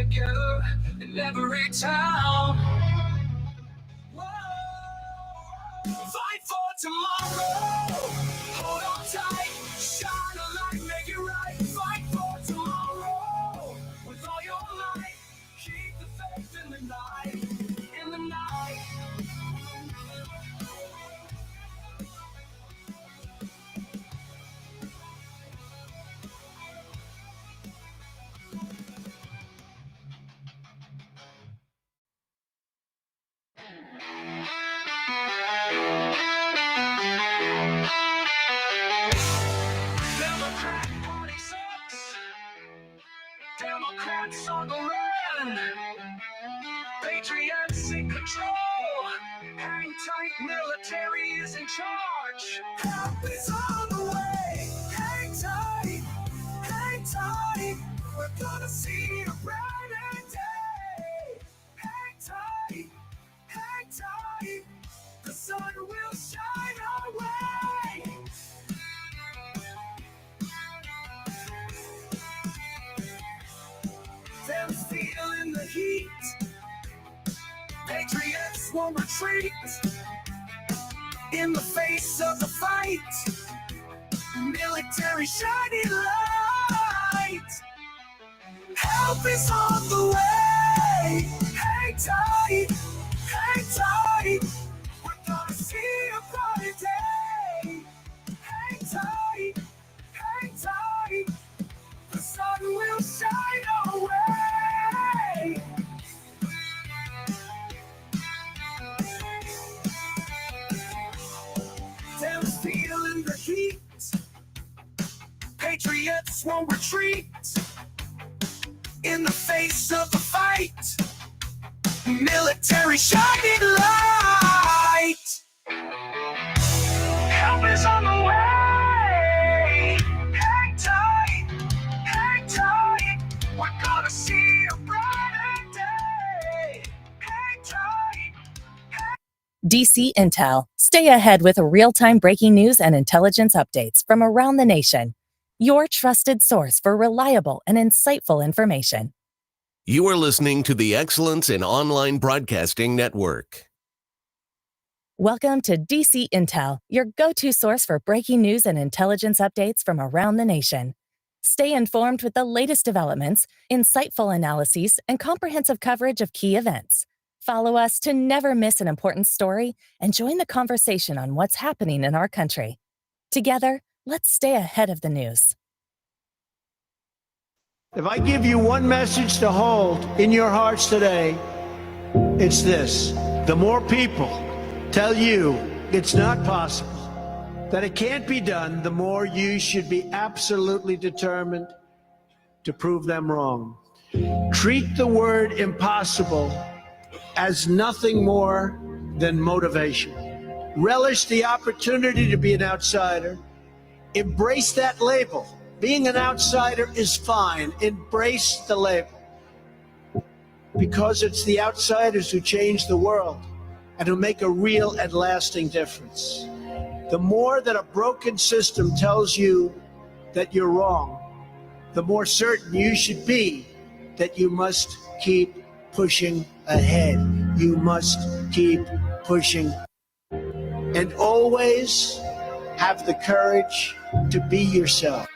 together in every town. Whoa. Fight for tomorrow. Hold on tight. Shine a light, make it right. Fight for tomorrow. With all your might. Keep the faith in the night. In the night. Democrat party sucks. Democrats on the run. Patriots in control. Hang tight, military is in charge. Help is on the way. Hang tight, hang tight. We're gonna see a brighter day. Hang tight, hang tight. The sun will shine our way. Them feeling the heat. Patriots won't retreat. In the face of the fight. Military shining light. Help is on the way. Hang tight, hang tight. We're gonna see a brighter day. Hang tight, hang tight. The sun will shine our way. Them feeling the heat. Patriots won't retreat. In the face of the fight. Military shining light. Help is on the way. Hang tight, hang tight. We're gonna see a brighter day. Hang tight. DC Intel. Stay ahead with real-time breaking news and intelligence updates from around the nation. Your trusted source for reliable and insightful information. You are listening to the Excellence in Online Broadcasting Network. Welcome to DC Intel, your go-to source for breaking news and intelligence updates from around the nation. Stay informed with the latest developments, insightful analyses, and comprehensive coverage of key events. Follow us to never miss an important story and join the conversation on what's happening in our country. Together, let's stay ahead of the news. If I give you one message to hold in your hearts today, it's this. The more people tell you it's not possible, that it can't be done, the more you should be absolutely determined to prove them wrong. Treat the word impossible as nothing more than motivation. Relish the opportunity to be an outsider. Embrace that label. Being an outsider is fine. Embrace the label. Because it's the outsiders who change the world and who make a real and lasting difference. The more that a broken system tells you that you're wrong, the more certain you should be that you must keep pushing ahead. You must keep pushing. And always have the courage to be yourself.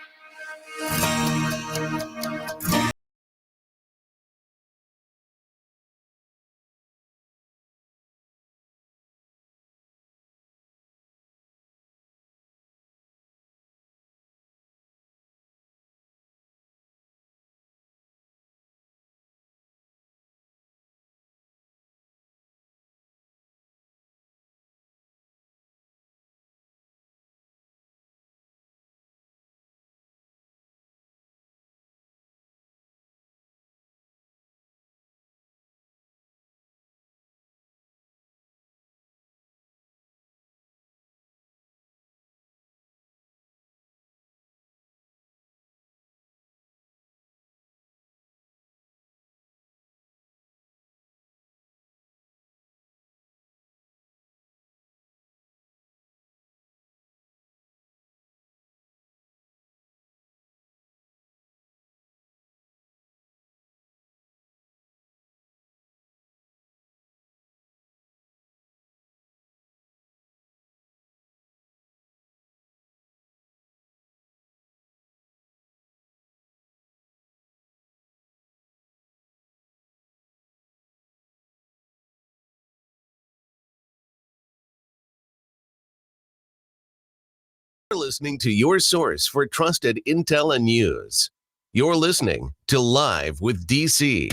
You're listening to your source for trusted intel and news. You're listening to Live with DC.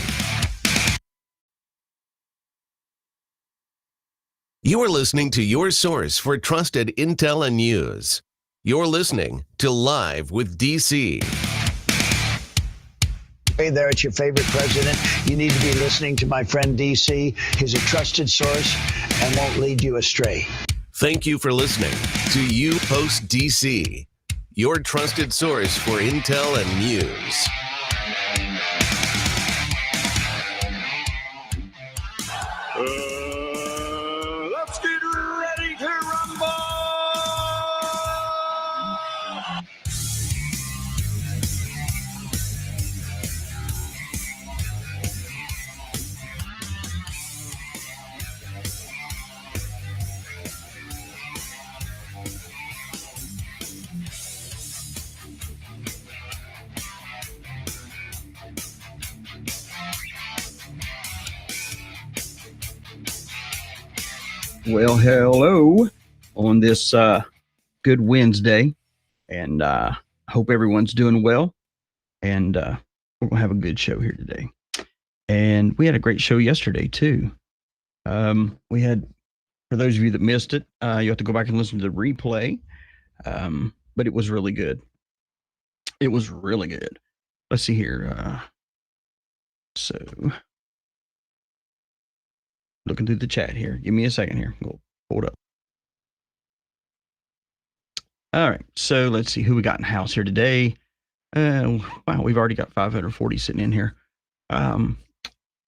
You are listening to your source for trusted intel and news. You're listening to Live with DC. Hey there, it's your favorite president. You need to be listening to my friend DC. He's a trusted source and won't lead you astray. Thank you for listening to You Post DC, your trusted source for intel and news. Let's get ready to rumble! Well, hello on this good Wednesday, and hope everyone's doing well, and we're going to have a good show here today. And we had a great show yesterday, too. We had, for those of you that missed it, you have to go back and listen to the replay, but it was really good. It was really good. Let's see here. So... looking through the chat here. Give me a second here. We'll hold up. All right. So let's see who we got in house here today. Wow, we've already got 540 sitting in here. Hello,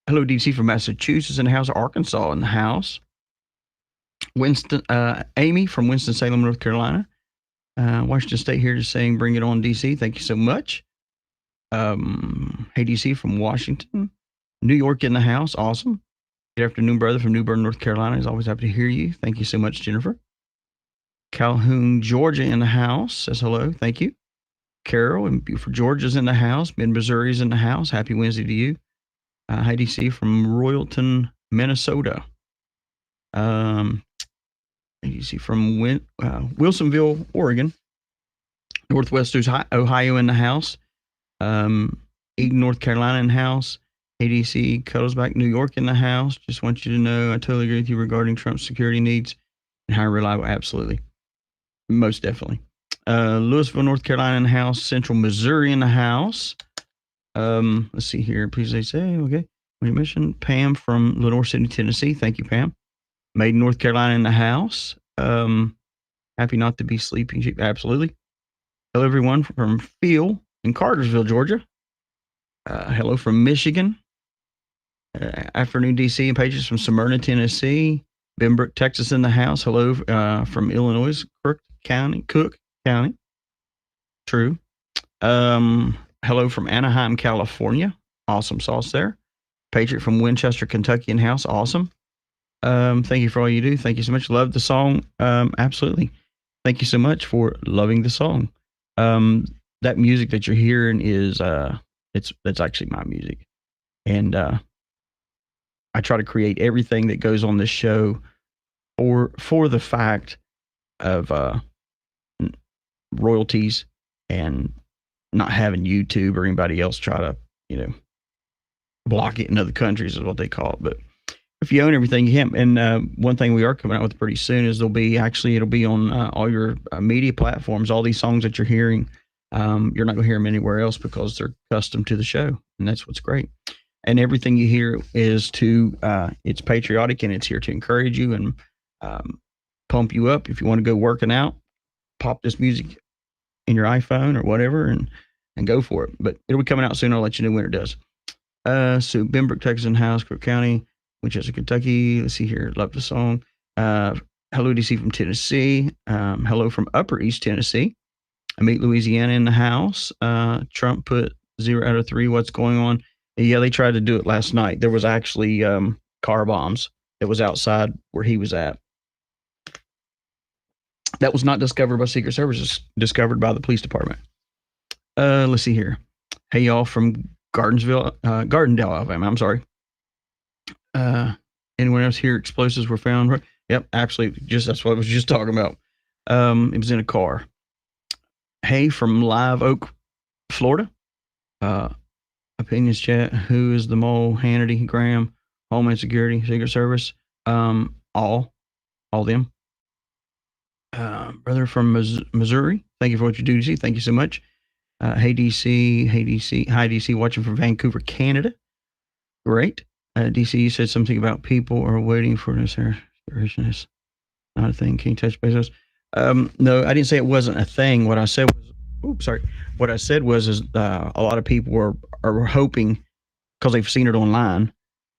DC from Massachusetts in the house. Arkansas in the house. Amy from Winston-Salem, North Carolina. Washington State here just saying, bring it on, DC. Thank you so much. Hey, DC from Washington. New York in the house. Awesome. Good afternoon, brother from New Bern, North Carolina. He's always happy to hear you. Thank you so much, Jennifer. Calhoun, Georgia in the house says hello. Thank you. Carol in Beaufort, Georgia's in the house. Mid Missouri's in the house. Happy Wednesday to you. Hi, DC from Royalton, Minnesota. DC from Wilsonville, Oregon. Northwest Ohio in the house. Eden, North Carolina in the house. ADC, Cuddlesback, New York in the house. Just want you to know I totally agree with you regarding Trump's security needs and how reliable. Absolutely. Most definitely. Louisville, North Carolina in the house. Central Missouri in the house. Let's see here. Please say, okay. What you mentioned? Pam from Lenore City, Tennessee. Thank you, Pam. Maiden, North Carolina in the house. Happy not to be sleeping sheep. Absolutely. Hello, everyone from Phil in Cartersville, Georgia. Hello from Michigan. Afternoon, DC, and pages from Smyrna, Tennessee. Benbrook, Texas in the house. Hello from Illinois, Cook County. True. Hello from Anaheim, California. Awesome sauce there. Patriot from Winchester, Kentucky in house. Awesome. Thank you for all you do. Thank you so much. Love the song. Absolutely. Thank you so much for loving the song. That music that you're hearing is that's actually my music. And I try to create everything that goes on this show for the fact of royalties and not having YouTube or anybody else try to, block it in other countries is what they call it. But if you own everything, you can. And one thing we are coming out with pretty soon is it'll be on all your media platforms. All these songs that you're hearing, you're not going to hear them anywhere else because they're custom to the show. And that's what's great. And everything you hear is it's patriotic and it's here to encourage you and pump you up. If you want to go working out, pop this music in your iPhone or whatever and go for it. But it'll be coming out soon. I'll let you know when it does. So Benbrook, Texas in house, Cook County, Winchester, Kentucky. Let's see here. Love the song. Hello, DC from Tennessee. Hello from Upper East Tennessee. I meet Louisiana in the house. Trump put 0 out of 3. What's going on? Yeah, they tried to do it last night. There was actually car bombs that was outside where he was at. That was not discovered by Secret Service. It's discovered by the police department. Let's see here. Hey, y'all from Gardendale, Alabama. I'm sorry. Anyone else here? Explosives were found. Yep, absolutely. That's what I was just talking about. It was in a car. Hey from Live Oak, Florida. Opinions chat. Who is the mole? Hannity, Graham, Homeland Security, Secret Service. All them. Brother from Missouri. Thank you for what you do, DC. Thank you so much. Hey DC, hi DC, watching from Vancouver, Canada. Great. DC said something about people are waiting for this inspiration. Not a thing. Can you touch base? No, I didn't say it wasn't a thing. What I said was, What I said was a lot of people are hoping because they've seen it online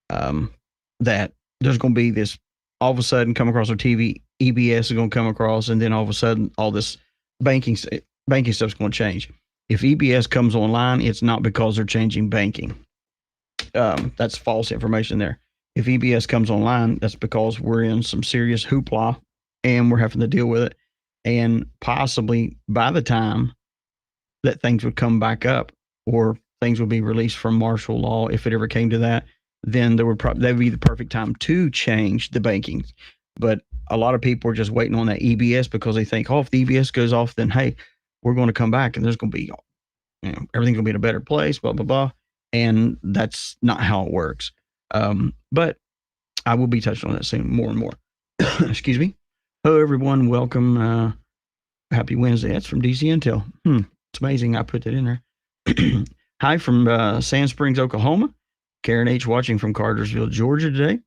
that there's going to be this all of a sudden come across their TV. EBS is going to come across, and then all of a sudden all this banking stuff's going to change. If EBS comes online, it's not because they're changing banking. That's false information there. If EBS comes online, that's because we're in some serious hoopla and we're having to deal with it. And possibly by the time that things would come back up or things would be released from martial law, if it ever came to that, then that would be the perfect time to change the banking. But a lot of people are just waiting on that EBS because they think, if the EBS goes off, then hey, we're going to come back and there's going to be, everything's going to be in a better place, blah, blah, blah. And that's not how it works. But I will be touching on that soon, more and more. Excuse me. Hello, everyone. Welcome. Happy Wednesday. That's from DC Intel. It's amazing. I put that in there. Hi from Sand Springs, Oklahoma. Karen H. watching from Cartersville, Georgia today.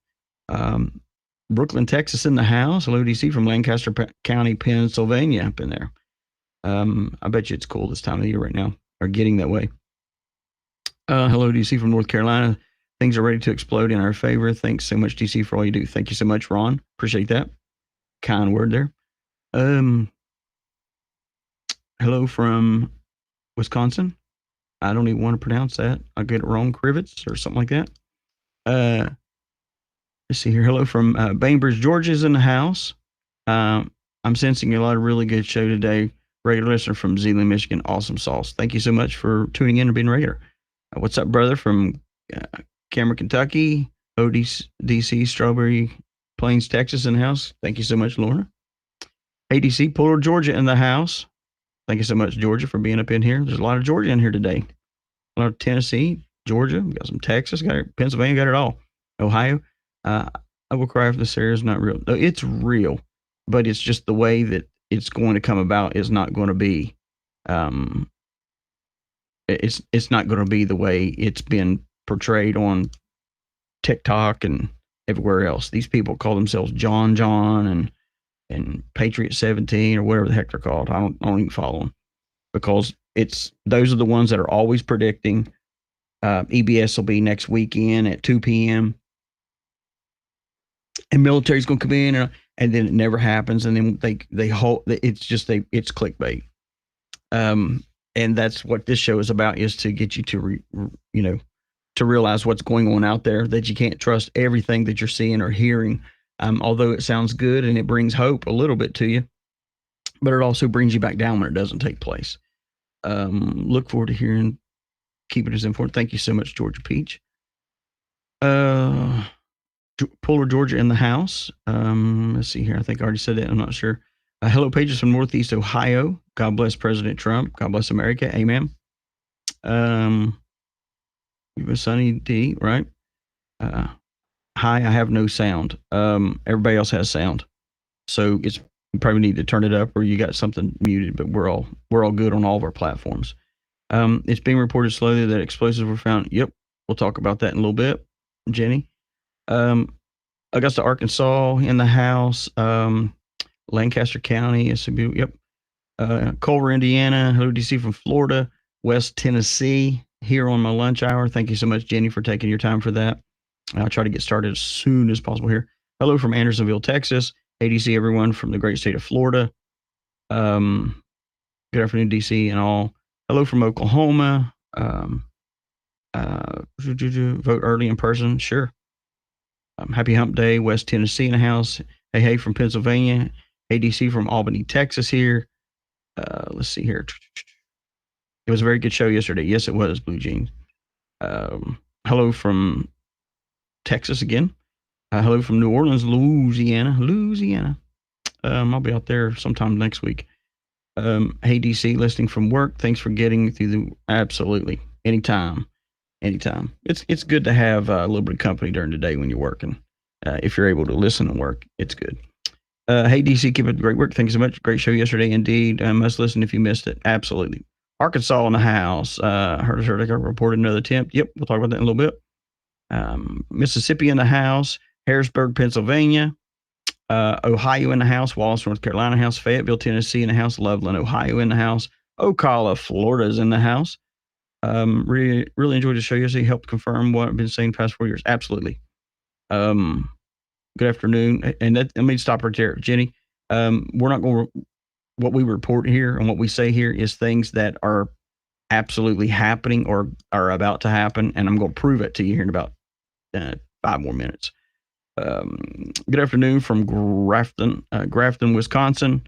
Brooklyn, Texas in the house. Hello, DC from Lancaster County, Pennsylvania up in there. I bet you it's cool this time of year right now, or getting that way. Hello, DC from North Carolina. Things are ready to explode in our favor. Thanks so much, DC, for all you do. Thank you so much, Ron. Appreciate that. Kind word there. Hello from Wisconsin. I don't even want to pronounce that. I'll get it wrong. Crivets or something like that. Let's see here. Hello from Bainbridge, Georgia's in the house. I'm sensing a lot of really good show today. Regular listener from Zeeland, Michigan. Awesome sauce. Thank you so much for tuning in and being regular. What's up, brother from Cameron, Kentucky. ODC, Strawberry Plains, Texas in the house. Thank you so much, Lorna. ADC, Puller, Georgia in the house. Thank you so much, Georgia, for being up in here. There's a lot of Georgia in here today. A lot of Tennessee, Georgia. We got some Texas, got it, Pennsylvania, got it all. Ohio. I will cry if this area is not real. No, it's real, but it's just the way that it's going to come about is not going to be. It's not going to be the way it's been portrayed on TikTok and everywhere else. These people call themselves John and Patriot 17 or whatever the heck they're called. I don't even follow them because those are the ones that are always predicting EBS will be next weekend at 2 p.m. and military's going to come in and then it never happens. And then they hold it's clickbait. And that's what this show is about, is to get you to to realize what's going on out there, that you can't trust everything that you're seeing or hearing. Although it sounds good and it brings hope a little bit to you, but it also brings you back down when it doesn't take place. Look forward to hearing, keeping us informed. Thank you so much, Georgia Peach. Puller, Georgia in the house. Let's see here. I think I already said that. I'm not sure. Hello, pages from Northeast Ohio. God bless President Trump. God bless America. Amen. Sunny D, right? Hi, I have no sound. Everybody else has sound. So you probably need to turn it up or you got something muted, but we're all good on all of our platforms. It's being reported slowly that explosives were found. Yep. We'll talk about that in a little bit. Jenny. Augusta, Arkansas in the house. Lancaster County, SMU. Yep. Culver, Indiana. Hello, DC from Florida. West Tennessee here on my lunch hour. Thank you so much, Jenny, for taking your time for that. I'll try to get started as soon as possible here. Hello from Andersonville, Texas. ADC, everyone from the great state of Florida. Good afternoon, DC and all. Hello from Oklahoma. Vote early in person. Sure. Happy Hump Day, West Tennessee in the house. Hey, from Pennsylvania. ADC from Albany, Texas here. Let's see here. It was a very good show yesterday. Yes, it was, Blue Jeans. Hello from Texas again. Hello from New Orleans, Louisiana. I'll be out there sometime next week. Hey, DC, listening from work. Thanks for getting through absolutely. Anytime. It's good to have a little bit of company during the day when you're working. If you're able to listen and work, it's good. Hey, DC, keep up the great work. Thanks so much. Great show yesterday. Indeed. Must listen if you missed it. Absolutely. Arkansas in the house. Heard reported another attempt. Yep. We'll talk about that in a little bit. Mississippi in the house. Harrisburg, Pennsylvania. Ohio in the house. Wallace, North Carolina house. Fayetteville, Tennessee in the house. Loveland, Ohio in the house. Ocala, Florida is in the house. Really enjoyed the show yesterday. Helped confirm what I've been saying the past 4 years. Absolutely. Good afternoon. And let me stop right there, Jenny. We're not going to, what we report here and what we say here is things that are absolutely happening or are about to happen. And I'm going to prove it to you here in about 5 more minutes. Good afternoon from Grafton, Wisconsin.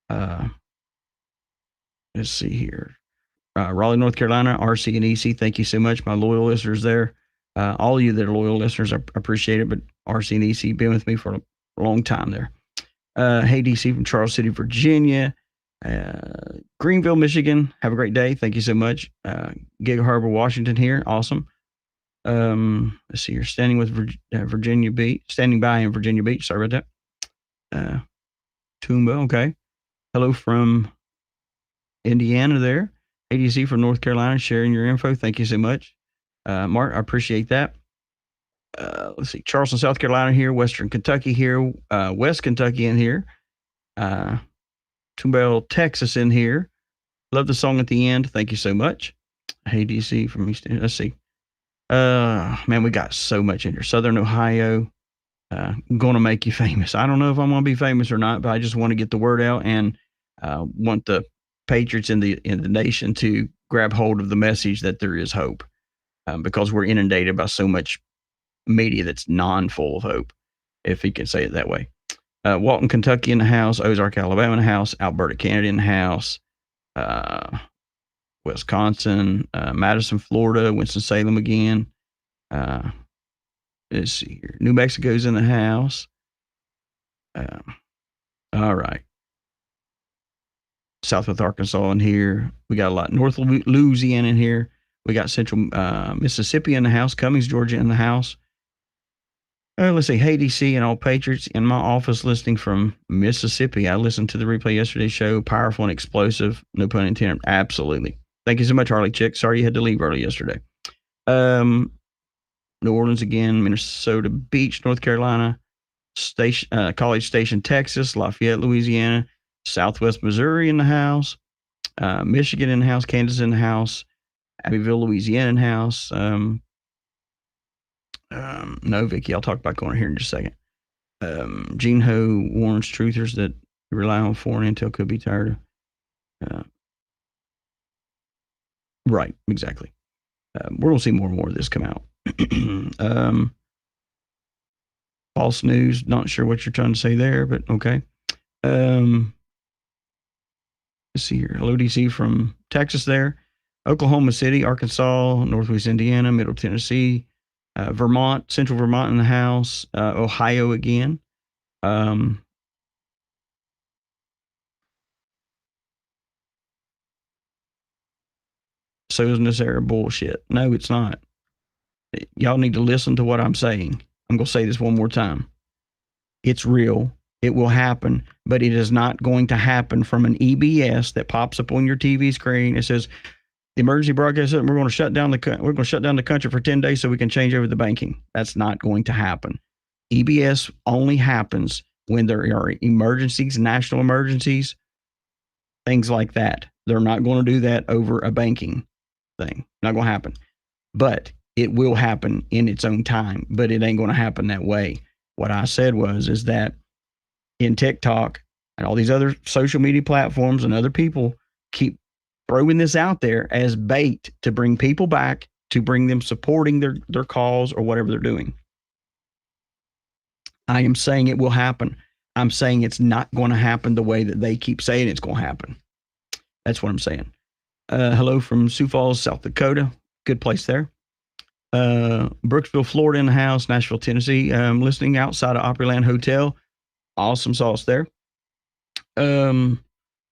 Let's see here. Raleigh, North Carolina, RC and EC. Thank you so much, my loyal listeners there. All of you that are loyal listeners, I appreciate it. But RC and EC been with me for a long time there. Hey, DC from Charles City, Virginia. Greenville, Michigan. Have a great day. Thank you so much. Gig Harbor, Washington here. Awesome. Let's see here. Standing by in Virginia Beach. Sorry about that. Toomba. Okay. Hello from Indiana there. ADC from North Carolina, sharing your info. Thank you so much. Mark, I appreciate that. Let's see. Charleston, South Carolina here. Western Kentucky here. West Kentucky in here. Tomball, Texas in here. Love the song at the end. Thank you so much. Hey, DC from East. Let's see. Man, we got so much in here. Southern Ohio. Going to make you famous. I don't know if I'm going to be famous or not, but I just want to get the word out and want the patriots in the nation to grab hold of the message that there is hope, because we're inundated by so much media that's non-full of hope, if you can say it that way. Walton, Kentucky in the house. Ozark, Alabama in the house. Alberta, Canada in the house. Wisconsin, Madison, Florida, Winston-Salem again. Let's see here. New Mexico's in the house. All right. Southwest Arkansas in here. We got a lot. North Louisiana in here. We got Central Mississippi in the house. Cummings, Georgia in the house. Let's see. Hey, DC and all patriots in my office listening from Mississippi. I listened to the replay yesterday's show. Powerful and explosive. No pun intended. Absolutely. Thank you so much, Harley Chick. Sorry you had to leave early yesterday. New Orleans again, Minnesota Beach, North Carolina, College Station, Texas, Lafayette, Louisiana, Southwest Missouri in the house, Michigan in the house, Kansas in the house, Abbeville, Louisiana in the house. No, Vicky, I'll talk about going here in just a second. Gene Ho warns truthers that rely on foreign intel could be tired of. Right, exactly. We're going to see more and more of this come out. False news. Not sure what you're trying to say there, but okay. Let's see here. Hello, DC from Texas there. Oklahoma City, Arkansas, Northwest Indiana, Middle Tennessee, Vermont, Central Vermont in the house, Ohio again. So isn't this era bullshit? No, it's not. Y'all need to listen to what I'm saying. I'm going to say this one more time. It's real. It will happen, but it is not going to happen from an EBS that pops up on your TV screen. It says the emergency broadcast. We're going to shut down the country for 10 days so we can change over the banking. That's not going to happen. EBS only happens when there are emergencies, national emergencies, things like that. They're not going to do that over a banking thing. Not going to happen. But it will happen in its own time, but it ain't going to happen that way. What I said is that in TikTok and all these other social media platforms and other people keep throwing this out there as bait to bring people back, to bring them supporting their cause or whatever they're doing. I am saying it will happen. I'm saying it's not going to happen the way that they keep saying it's going to happen. That's what I'm saying. Hello from Sioux Falls, South Dakota. Good place there. Brooksville, Florida in the house. Nashville, Tennessee. Listening outside of Opryland Hotel. Awesome sauce there.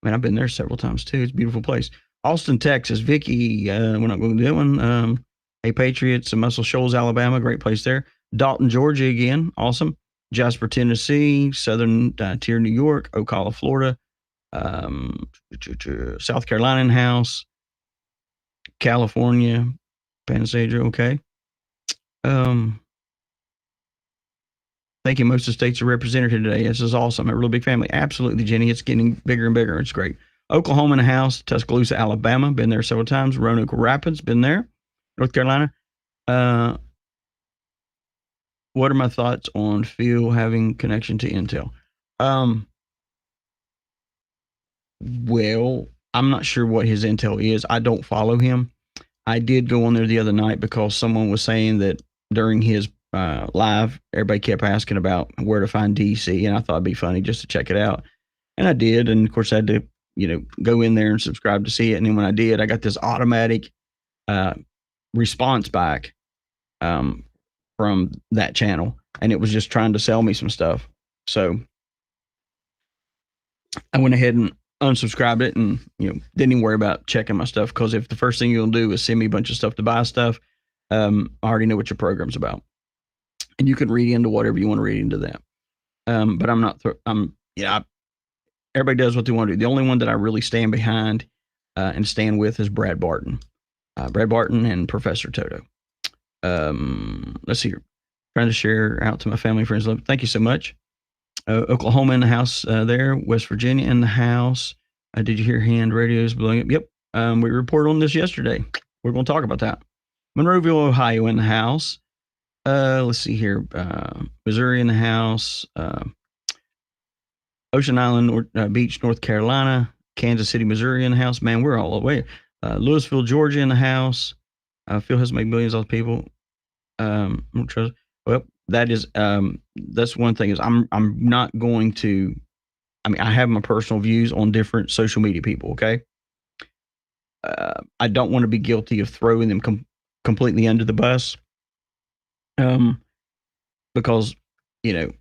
Man, I've been there several times too. It's a beautiful place. Austin, Texas. Vicky, we're not going to do that one. Hey, Patriots, Muscle Shoals, Alabama. Great place there. Dalton, Georgia again. Awesome. Jasper, Tennessee. Southern Tier, New York. Ocala, Florida. South Carolina in house. California. Panasagio, okay. Thank you. Most of the states are represented here today. This is awesome. A real big family. Absolutely, Jenny. It's getting bigger and bigger. It's great. Oklahoma in the house. Tuscaloosa, Alabama. Been there several times. Roanoke Rapids. Been there. North Carolina. What are my thoughts on Phil having connection to Intel? Well, I'm not sure what his Intel is. I don't follow him. I did go on there the other night because someone was saying that during his live, everybody kept asking about where to find DC, and I thought it'd be funny just to check it out. And I did, and of course I had to, go in there and subscribe to see it. And then when I did, I got this automatic response back from that channel, and it was just trying to sell me some stuff. So I went ahead and unsubscribed it, and didn't even worry about checking my stuff, because if the first thing you'll do is send me a bunch of stuff to buy stuff, I already know what your program's about, and you can read into whatever you want to read into that. But I'm not. Everybody does what they want to do. The only one that I really stand behind and stand with is Brad Barton. Brad Barton and Professor Toto. Let's see here. Trying to share out to my family, friends. Thank you so much. Oklahoma in the house there. West Virginia in the house. Did you hear hand radios blowing up? Yep. We reported on this yesterday. We're going to talk about that. Monroeville, Ohio in the house. Let's see here. Missouri in the house. Ocean Island Beach, North Carolina. Kansas City, Missouri in the house. Man, we're all the way. Louisville, Georgia in the house. Phil has made millions of people. Well, that is that's one thing is I'm not going to. I have my personal views on different social media people. Okay, I don't want to be guilty of throwing them completely under the bus. Because the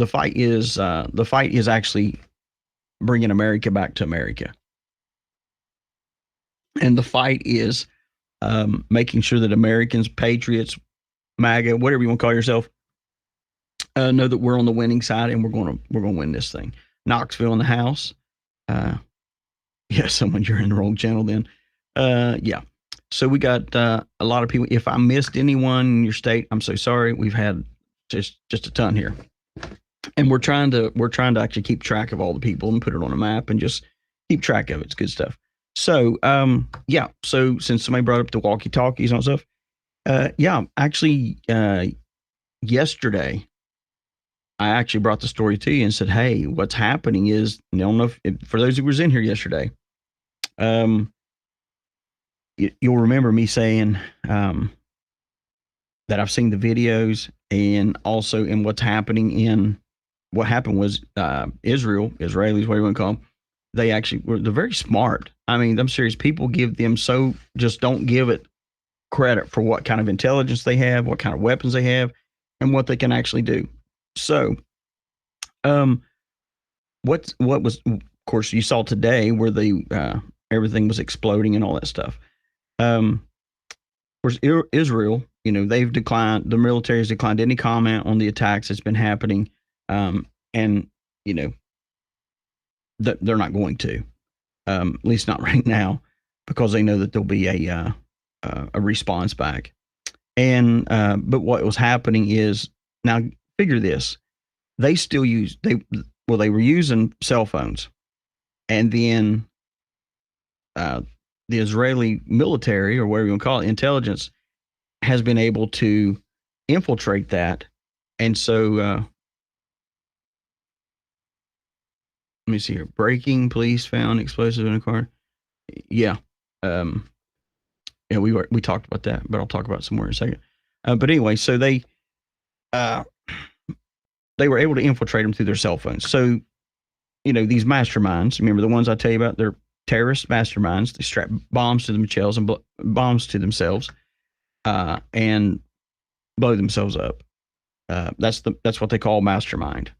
fight is actually bringing America back to America, and the fight is making sure that Americans, patriots, MAGA, whatever you want to call yourself, know that we're on the winning side, and we're going to win this thing. Knoxville in the house. Someone, you're in the wrong channel then. Yeah. So we got a lot of people. If I missed anyone in your state, I'm so sorry. We've had just a ton here, and we're trying to actually keep track of all the people and put it on a map and just keep track of it. It's good stuff. So So since somebody brought up the walkie-talkies and stuff, actually, yesterday, I actually brought the story to you and said, hey, what's happening is, I don't know if for those who was in here yesterday, you'll remember me saying that I've seen the videos, and also in what's happening in, what happened was Israelis, whatever you want to call them, they're very smart. I mean, I'm serious. People just don't give it credit for what kind of intelligence they have, what kind of weapons they have, and what they can actually do. So, what was, of course, you saw today where everything was exploding and all that stuff. Of course, Israel, they've declined, the military has declined any comment on the attacks that's been happening. And that they're not going to, at least not right now, because they know that there'll be a response back. And, but what was happening is, now figure this, they were using cell phones, and then, the Israeli military, or whatever you want to call it, intelligence, has been able to infiltrate that. And so, let me see here. Breaking, police found explosives in a car. Yeah. We talked about that, but I'll talk about it some more in a second. But anyway, so they were able to infiltrate them through their cell phones. So, these masterminds, remember the ones I tell you about, they're terrorist masterminds. They strap bombs to themselves and and blow themselves up. That's what they call mastermind.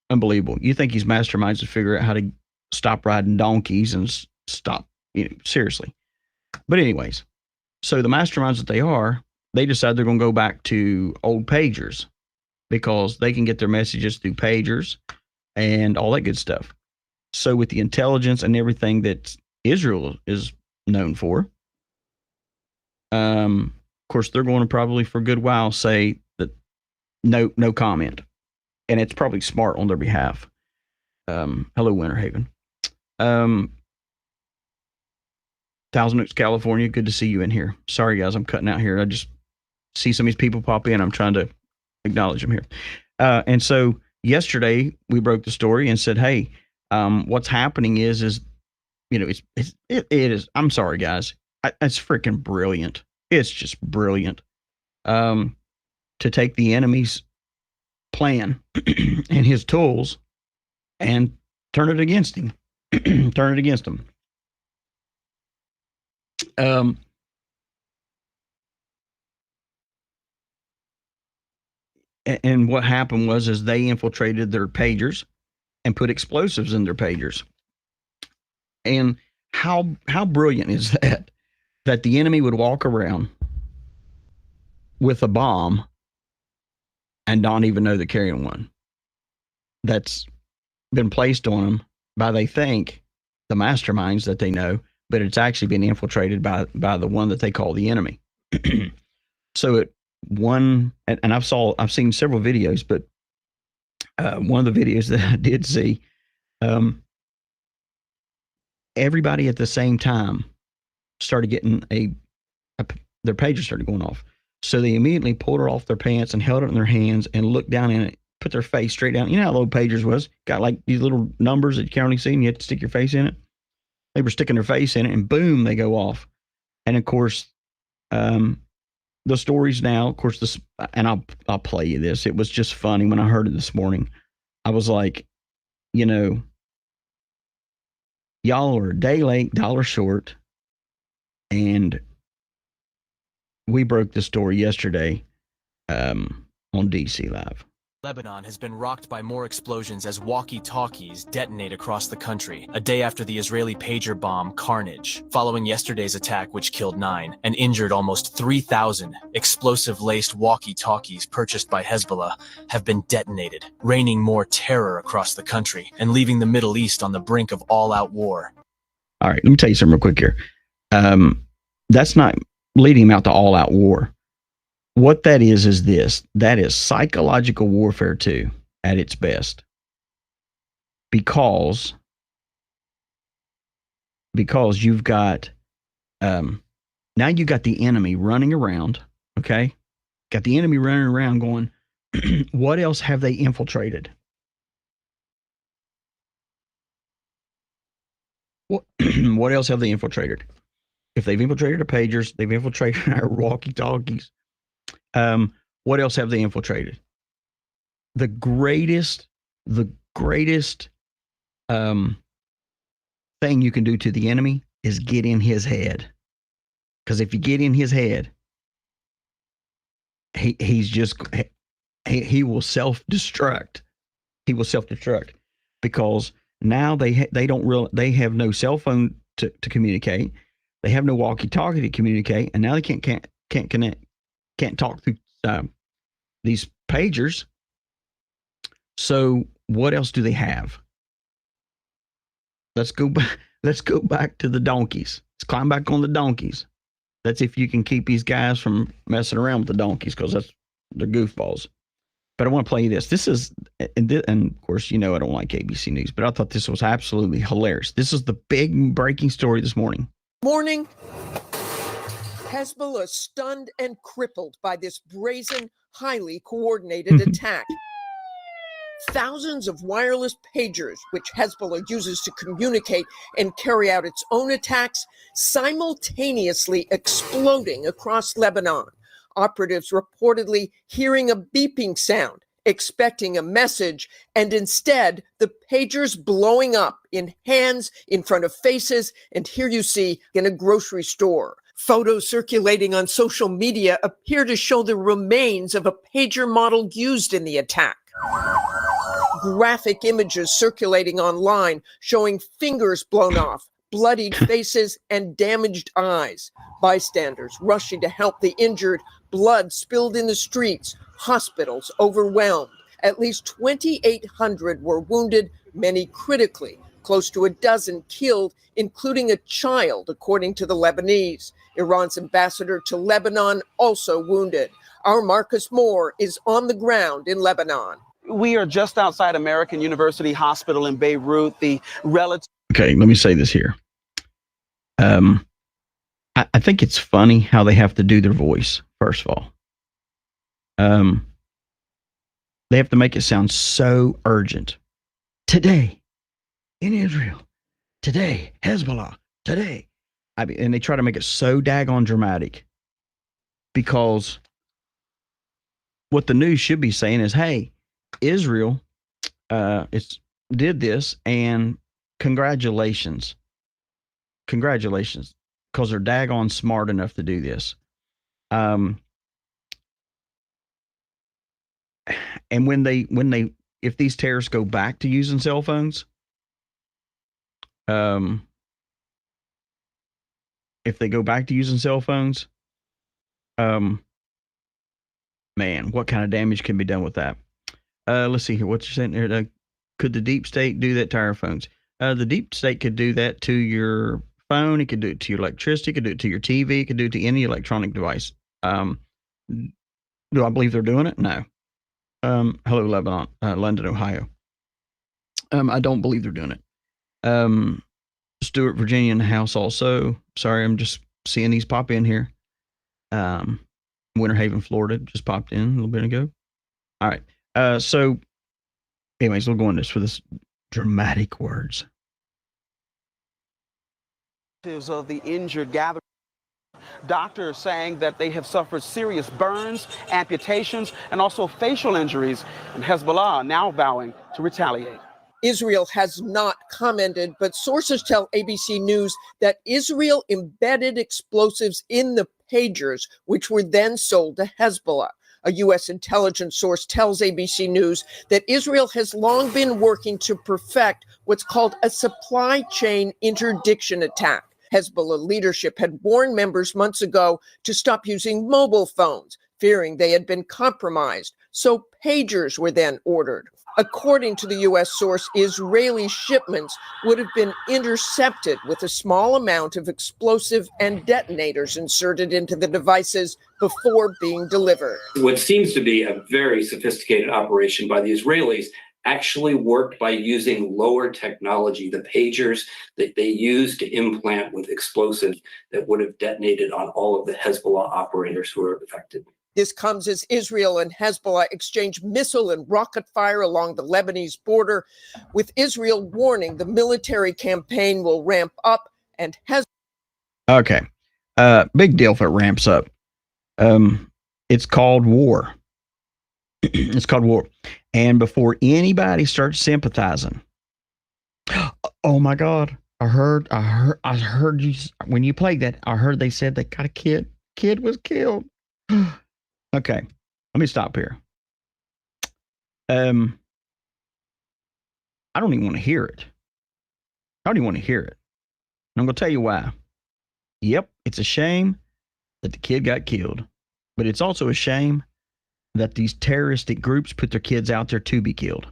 Unbelievable. You think these masterminds would figure out how to stop riding donkeys and stop, seriously. But anyways, so the masterminds that they decide they're going to go back to old pagers because they can get their messages through pagers and all that good stuff. So with the intelligence and everything that Israel is known for, of course, they're going to probably for a good while say that no comment. And it's probably smart on their behalf. Hello, Winter Haven. Thousand Oaks, California. Good to see you in here. Sorry, guys, I'm cutting out here. I just see some of these people pop in. I'm trying to acknowledge them here. And so yesterday we broke the story and said, hey, what's happening is it is. I'm sorry, guys. It's freaking brilliant. It's just brilliant. To take the enemy's plan and his tools and turn it against him. Turn it against him. And what happened was they infiltrated their pagers and put explosives in their pagers. And how brilliant is that? That the enemy would walk around with a bomb and don't even know they're carrying one. That's been placed on them by, they think, the masterminds that they know, but it's actually been infiltrated by the one that they call the enemy. So and I've seen several videos, but one of the videos that I did see, everybody at the same time started getting their pager started going off. So they immediately pulled it off their pants and held it in their hands and looked down in it, put their face straight down. You know how low pagers was? Got like these little numbers that you can't really see and you have to stick your face in it. They were sticking their face in it and boom, they go off. And of course, the stories now, of course, this, and I'll play you this. It was just funny when I heard it this morning. I was like, y'all are a day late, dollar short. And we broke the story yesterday on DC Live. Lebanon has been rocked by more explosions as walkie-talkies detonate across the country, a day after the Israeli pager bomb carnage. Following yesterday's attack, which killed 9 and injured almost 3,000, explosive-laced walkie-talkies purchased by Hezbollah have been detonated, raining more terror across the country and leaving the Middle East on the brink of all-out war. All right, let me tell you something real quick here. That's not leading them out to all-out war. What that is this. That is psychological warfare too, at its best. Because you've got, now you got the enemy running around, okay? Got the enemy running around going, what else have they infiltrated? What else have they infiltrated? If they've infiltrated our pagers, they've infiltrated our walkie-talkies. What else have they infiltrated? The greatest thing you can do to the enemy is get in his head. Because if you get in his head, he will self-destruct. He will self-destruct because now they have no cell phone to communicate. They have no walkie-talkie to communicate, and now they can't connect. Can't talk through these pagers. So what else do they have? Let's go back to the donkeys. Let's climb back on the donkeys. That's if you can keep these guys from messing around with the donkeys, because they're goofballs. But I want to play you this. This is, and of course, I don't like ABC News, but I thought this was absolutely hilarious. This is the big breaking story this morning. Morning. Hezbollah stunned and crippled by this brazen, highly coordinated attack. Thousands of wireless pagers, which Hezbollah uses to communicate and carry out its own attacks, simultaneously exploding across Lebanon. Operatives reportedly hearing a beeping sound, expecting a message, and instead the pagers blowing up in hands, in front of faces, and here you see in a grocery store. Photos circulating on social media appear to show the remains of a pager model used in the attack. graphic images circulating online showing fingers blown off, bloodied faces, and damaged eyes. Bystanders rushing to help the injured, blood spilled in the streets, hospitals overwhelmed. At least 2,800 were wounded, many critically, close to a dozen killed, including a child, according to the Lebanese. Iran's ambassador to Lebanon also wounded. Our Marcus Moore is on the ground in Lebanon. We are just outside American University Hospital in Beirut. The relative. Okay, let me say this here. I think it's funny how they have to do their voice, first of all. They have to make it sound so urgent. Today, in Israel. Today, Hezbollah. Today. And they try to make it so daggone dramatic. Because what the news should be saying is, hey, Israel did this, and congratulations. Congratulations. Because they're daggone smart enough to do this. And if these terrorists go back to using cell phones, if they go back to using cell phones, man, what kind of damage can be done with that? Let's see here. What you're saying here? Could the deep state do that to our phones? The deep state could do that to your phone. It could do it to your electricity. It could do it to your TV. It could do it to any electronic device. Do I believe they're doing it? No. Hello, Lebanon, London, Ohio. I don't believe they're doing it. Stewart, Virginia in the house also. Sorry, I'm just seeing these pop in here. Winter Haven, Florida just popped in a little bit ago. All right. So anyways, we'll go on this for this dramatic words. Of the injured gathered. Doctors saying that they have suffered serious burns, amputations, and also facial injuries, and Hezbollah now vowing to retaliate. Israel has not commented, but sources tell ABC News that Israel embedded explosives in the pagers, which were then sold to Hezbollah. A U.S. intelligence source tells ABC News that Israel has long been working to perfect what's called a supply chain interdiction attack. Hezbollah leadership had warned members months ago to stop using mobile phones, fearing they had been compromised. So pagers were then ordered. According to the U.S. source, Israeli shipments would have been intercepted with a small amount of explosive and detonators inserted into the devices before being delivered. What seems to be a very sophisticated operation by the Israelis actually worked by using lower technology, the pagers that they used to implant with explosives that would have detonated on all of the Hezbollah operators who were affected. This comes as Israel and Hezbollah exchange missile and rocket fire along the Lebanese border, with Israel warning the military campaign will ramp up and Hezbollah. Okay. Big deal if it ramps up. It's called war. It's called war. And before anybody starts sympathizing, oh my God, I heard you when you played that. I heard they said they got a kid. Kid was killed. Okay, let me stop here. I don't even want to hear it. I don't even want to hear it. And I'm going to tell you why. Yep, it's a shame that the kid got killed, but it's also a shame that these terroristic groups put their kids out there to be killed.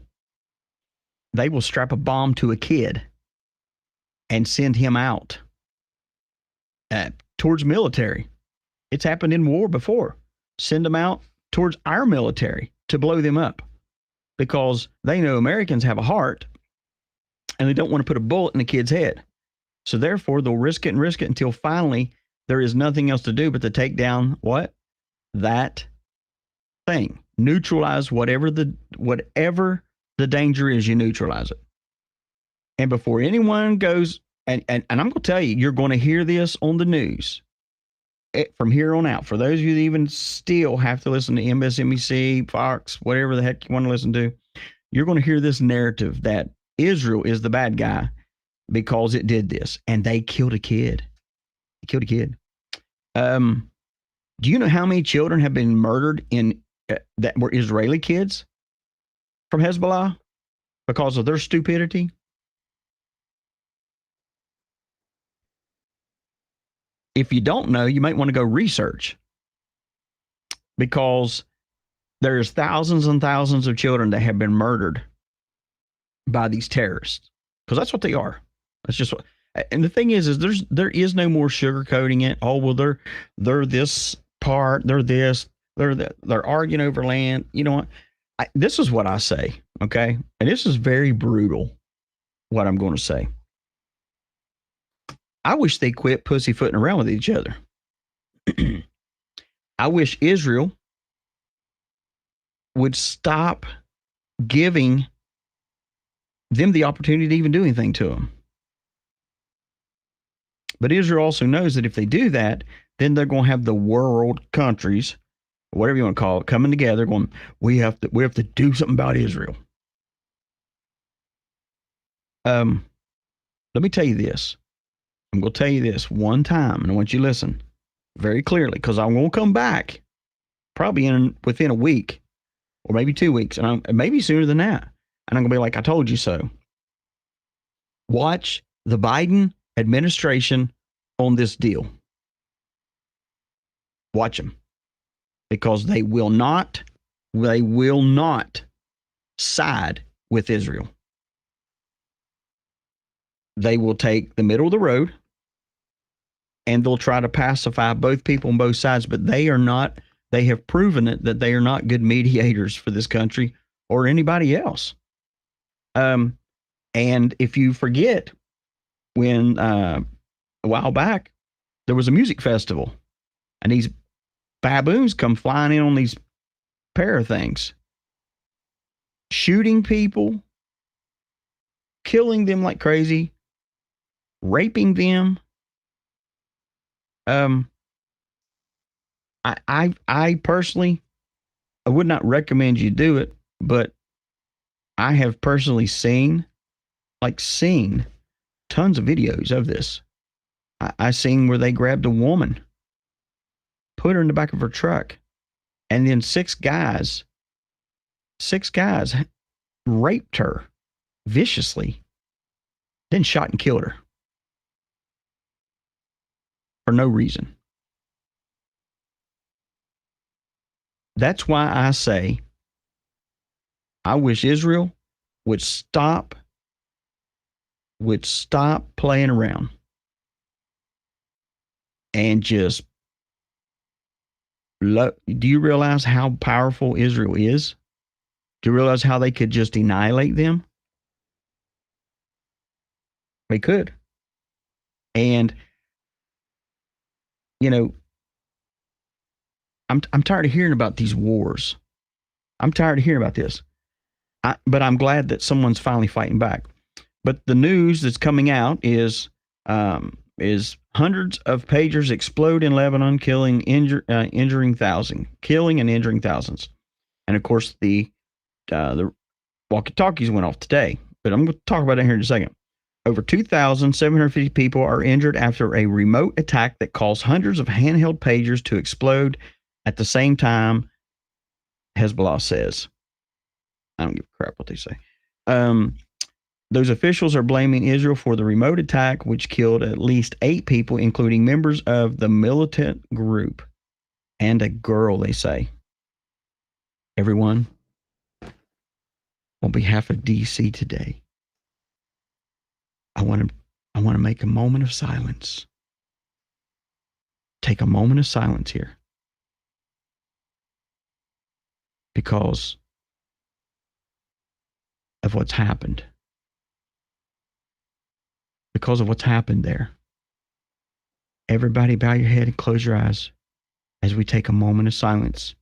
They will strap a bomb to a kid and send him out towards military. It's happened in war before. Send them out towards our military to blow them up because they know Americans have a heart and they don't want to put a bullet in a kid's head. So therefore, they'll risk it until finally there is nothing else to do but to take down what? That thing. Neutralize whatever the danger is, you neutralize it. And before anyone goes, and I'm going to tell you, you're going to hear this on the news from here on out. For those of you that even still have to listen to MSNBC, Fox, whatever the heck you want to listen to, you're going to hear this narrative that Israel is the bad guy because it did this and they killed a kid. They killed a kid. Do you know how many children have been murdered in that were Israeli kids from Hezbollah? because of their stupidity? If you don't know, you might want to go research, because there's thousands and thousands of children that have been murdered by these terrorists, because that's what they are. That's just what. And the thing is there is no more sugarcoating it. Oh, well, they're this part, they're this, they're arguing over land. You know what? This is what I say, okay? And this is very brutal, what I'm going to say. I wish they quit pussyfooting around with each other. I wish Israel would stop giving them the opportunity to even do anything to them. But Israel also knows that if they do that, then they're going to have the world countries, whatever you want to call it, coming together going, we have to do something about Israel. Let me tell you this. I'm going to tell you this one time, and I want you to listen very clearly, because I'm going to come back probably within a week or maybe 2 weeks, and maybe sooner than that. And I'm going to be like, I told you so. Watch the Biden administration on this deal. Watch them, because they will not side with Israel. They will take the middle of the road, and they'll try to pacify both people on both sides, but they have proven it that they are not good mediators for this country or anybody else. And if you forget, when a while back there was a music festival, and these baboons come flying in on these pair of things, shooting people, killing them like crazy, raping them. I personally, I would not recommend you do it, but I have personally seen tons of videos of this. I seen where they grabbed a woman, put her in the back of her truck, and then six guys raped her viciously, then shot and killed her for no reason. That's why I say I wish Israel would stop playing around and just do you realize how powerful Israel is? Do you realize how they could just annihilate them? They could. And you know, I'm tired of hearing about these wars. I'm tired of hearing about this. But I'm glad that someone's finally fighting back. But the news that's coming out is hundreds of pagers explode in Lebanon, killing and injuring thousands. And of course, the walkie-talkies went off today. But I'm going to talk about it here in a second. Over 2,750 people are injured after a remote attack that caused hundreds of handheld pagers to explode at the same time, Hezbollah says. I don't give a crap what they say. Those officials are blaming Israel for the remote attack, which killed at least 8 people, including members of the militant group and a girl, they say. Everyone, on behalf of DC today, I want to make a moment of silence. Take a moment of silence here. Because of what's happened. Because of what's happened there. Everybody bow your head and close your eyes as we take a moment of silence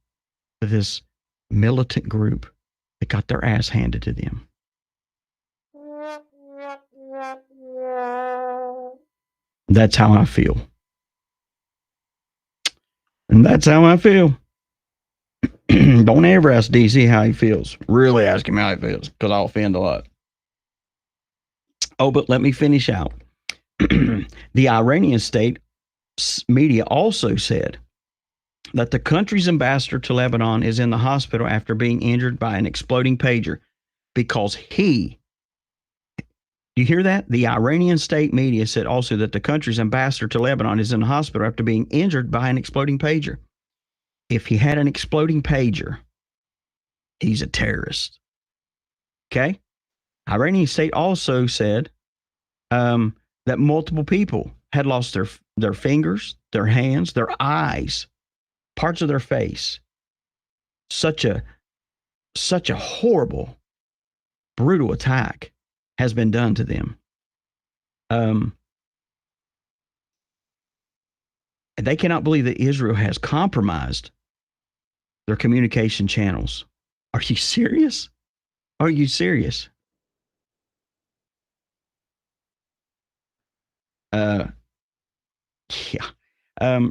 for this militant group that got their ass handed to them. That's how I feel. And that's how I feel. Don't ever ask DC how he feels. Really ask him how he feels, because I'll offend a lot. Oh, but let me finish out. The Iranian state media also said that the country's ambassador to Lebanon is in the hospital after being injured by an exploding pager. because you hear that? The Iranian state media said also that the country's ambassador to Lebanon is in the hospital after being injured by an exploding pager. If he had an exploding pager, he's a terrorist. Okay? Iranian state also said that multiple people had lost their fingers, their hands, their eyes, parts of their face. Such a horrible, brutal attack has been done to them. They cannot believe that Israel has compromised their communication channels. Are you serious? Are you serious? Yeah.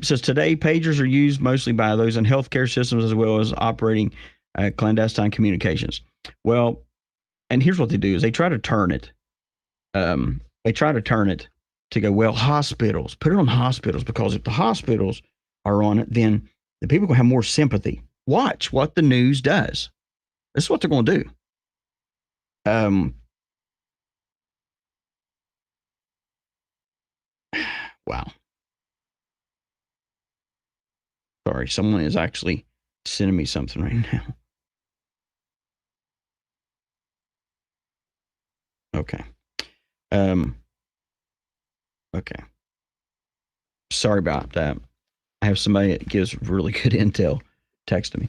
Says today, pagers are used mostly by those in healthcare systems as well as operating clandestine communications. Well, and here's what they do is they try to turn it. They try to turn it to go, well, hospitals, put it on hospitals, because if the hospitals are on it, then the people will have more sympathy. Watch what the news does. This is what they're going to do. Wow. Sorry, someone is actually sending me something right now. Okay. Okay. Sorry about that. I have somebody that gives really good intel texting me.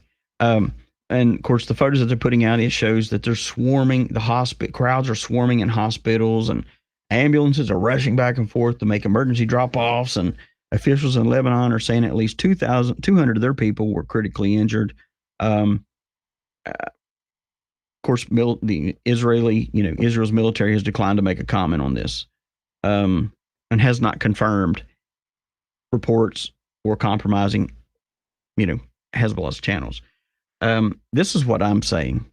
And of course, the photos that they're putting out, it shows that they're swarming the hospital. Crowds are swarming in hospitals, and ambulances are rushing back and forth to make emergency drop-offs. And officials in Lebanon are saying at least 200 of their people were critically injured. Of course, the Israel's military has declined to make a comment on this, and has not confirmed reports or compromising, Hezbollah's channels. This is what I'm saying.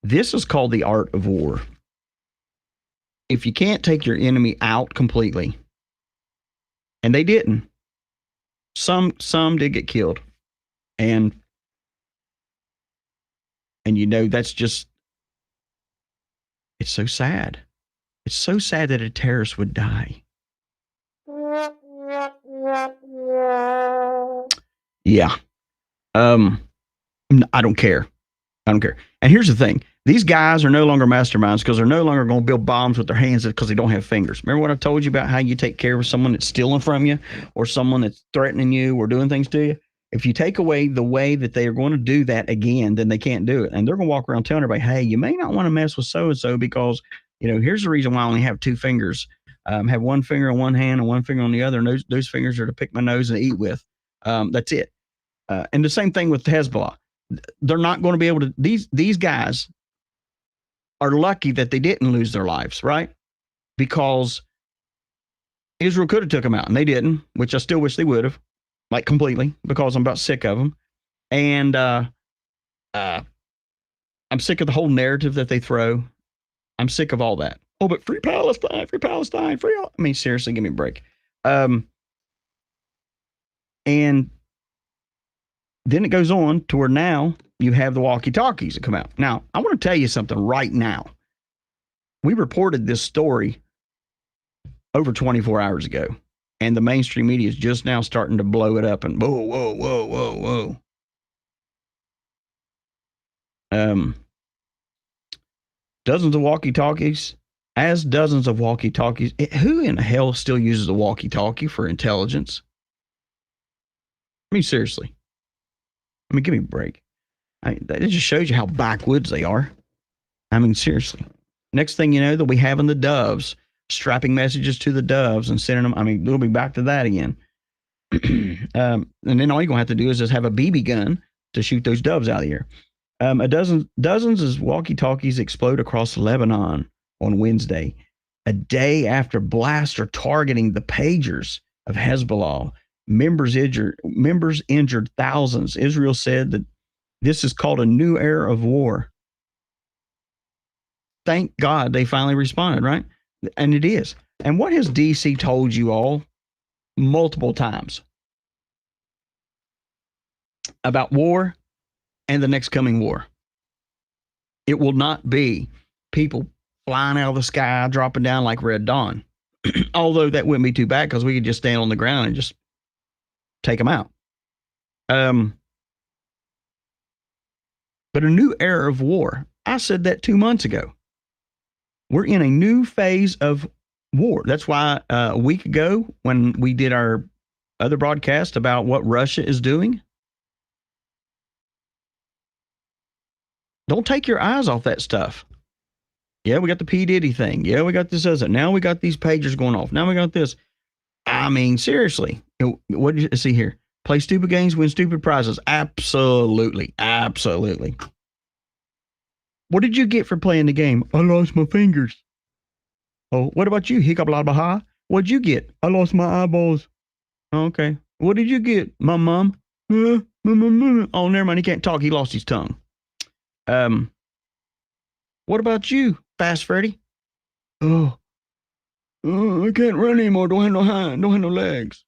This is called the art of war. If you can't take your enemy out completely, and they didn't, some did get killed, and that's just, it's so sad. It's so sad that a terrorist would die. Yeah. I don't care. And here's the thing. These guys are no longer masterminds because they're no longer going to build bombs with their hands because they don't have fingers. Remember what I told you about how you take care of someone that's stealing from you or someone that's threatening you or doing things to you? If you take away the way that they are going to do that again, then they can't do it. And they're going to walk around telling everybody, hey, you may not want to mess with so-and-so because, here's the reason why I only have two fingers. Have one finger on one hand and one finger on the other. And those fingers are to pick my nose and eat with. That's it. And the same thing with Hezbollah. They're not going to be able to, these guys are lucky that they didn't lose their lives, right? Because Israel could have took them out and they didn't, which I still wish they would have, like completely, because I'm about sick of them. And I'm sick of the whole narrative that they throw. I'm sick of all that. Oh, but free Palestine, seriously, give me a break. And then it goes on to where now you have the walkie-talkies that come out. Now, I want to tell you something right now. We reported this story over 24 hours ago, and the mainstream media is just now starting to blow it up and whoa. Dozens of walkie-talkies. Who in the hell still uses a walkie-talkie for intelligence? Seriously. Give me a break. That just shows you how backwoods they are. Seriously. Next thing you know, they'll be having the doves, strapping messages to the doves and sending them. We'll be back to that again. And then all you're going to have to do is just have a BB gun to shoot those doves out of the air. Dozens of walkie-talkies explode across Lebanon on Wednesday, a day after blasts are targeting the pagers of Hezbollah. Members injured thousands. Israel said that this is called a new era of war. Thank God they finally responded, right? And it is. And what has DC told you all multiple times about war and the next coming war? It will not be people flying out of the sky, dropping down like Red Dawn. Although that wouldn't be too bad because we could just stand on the ground and just take them out. But a new era of war. I said that 2 months ago. We're in a new phase of war. That's why a week ago when we did our other broadcast about what Russia is doing, don't take your eyes off that stuff. Yeah, we got the P. Diddy thing. Yeah, we got this other. Now we got these pagers going off. Now we got this. I mean, seriously. What did you see here? Play stupid games, win stupid prizes. Absolutely. Absolutely. What did you get for playing the game? I lost my fingers. Oh, what about you? Hiccup la baha. What'd you get? I lost my eyeballs. Okay. What did you get? My mom? Oh, never mind. He can't talk. He lost his tongue. What about you, Fast Freddy? Oh, I can't run anymore. Don't have no hand. Don't have no legs.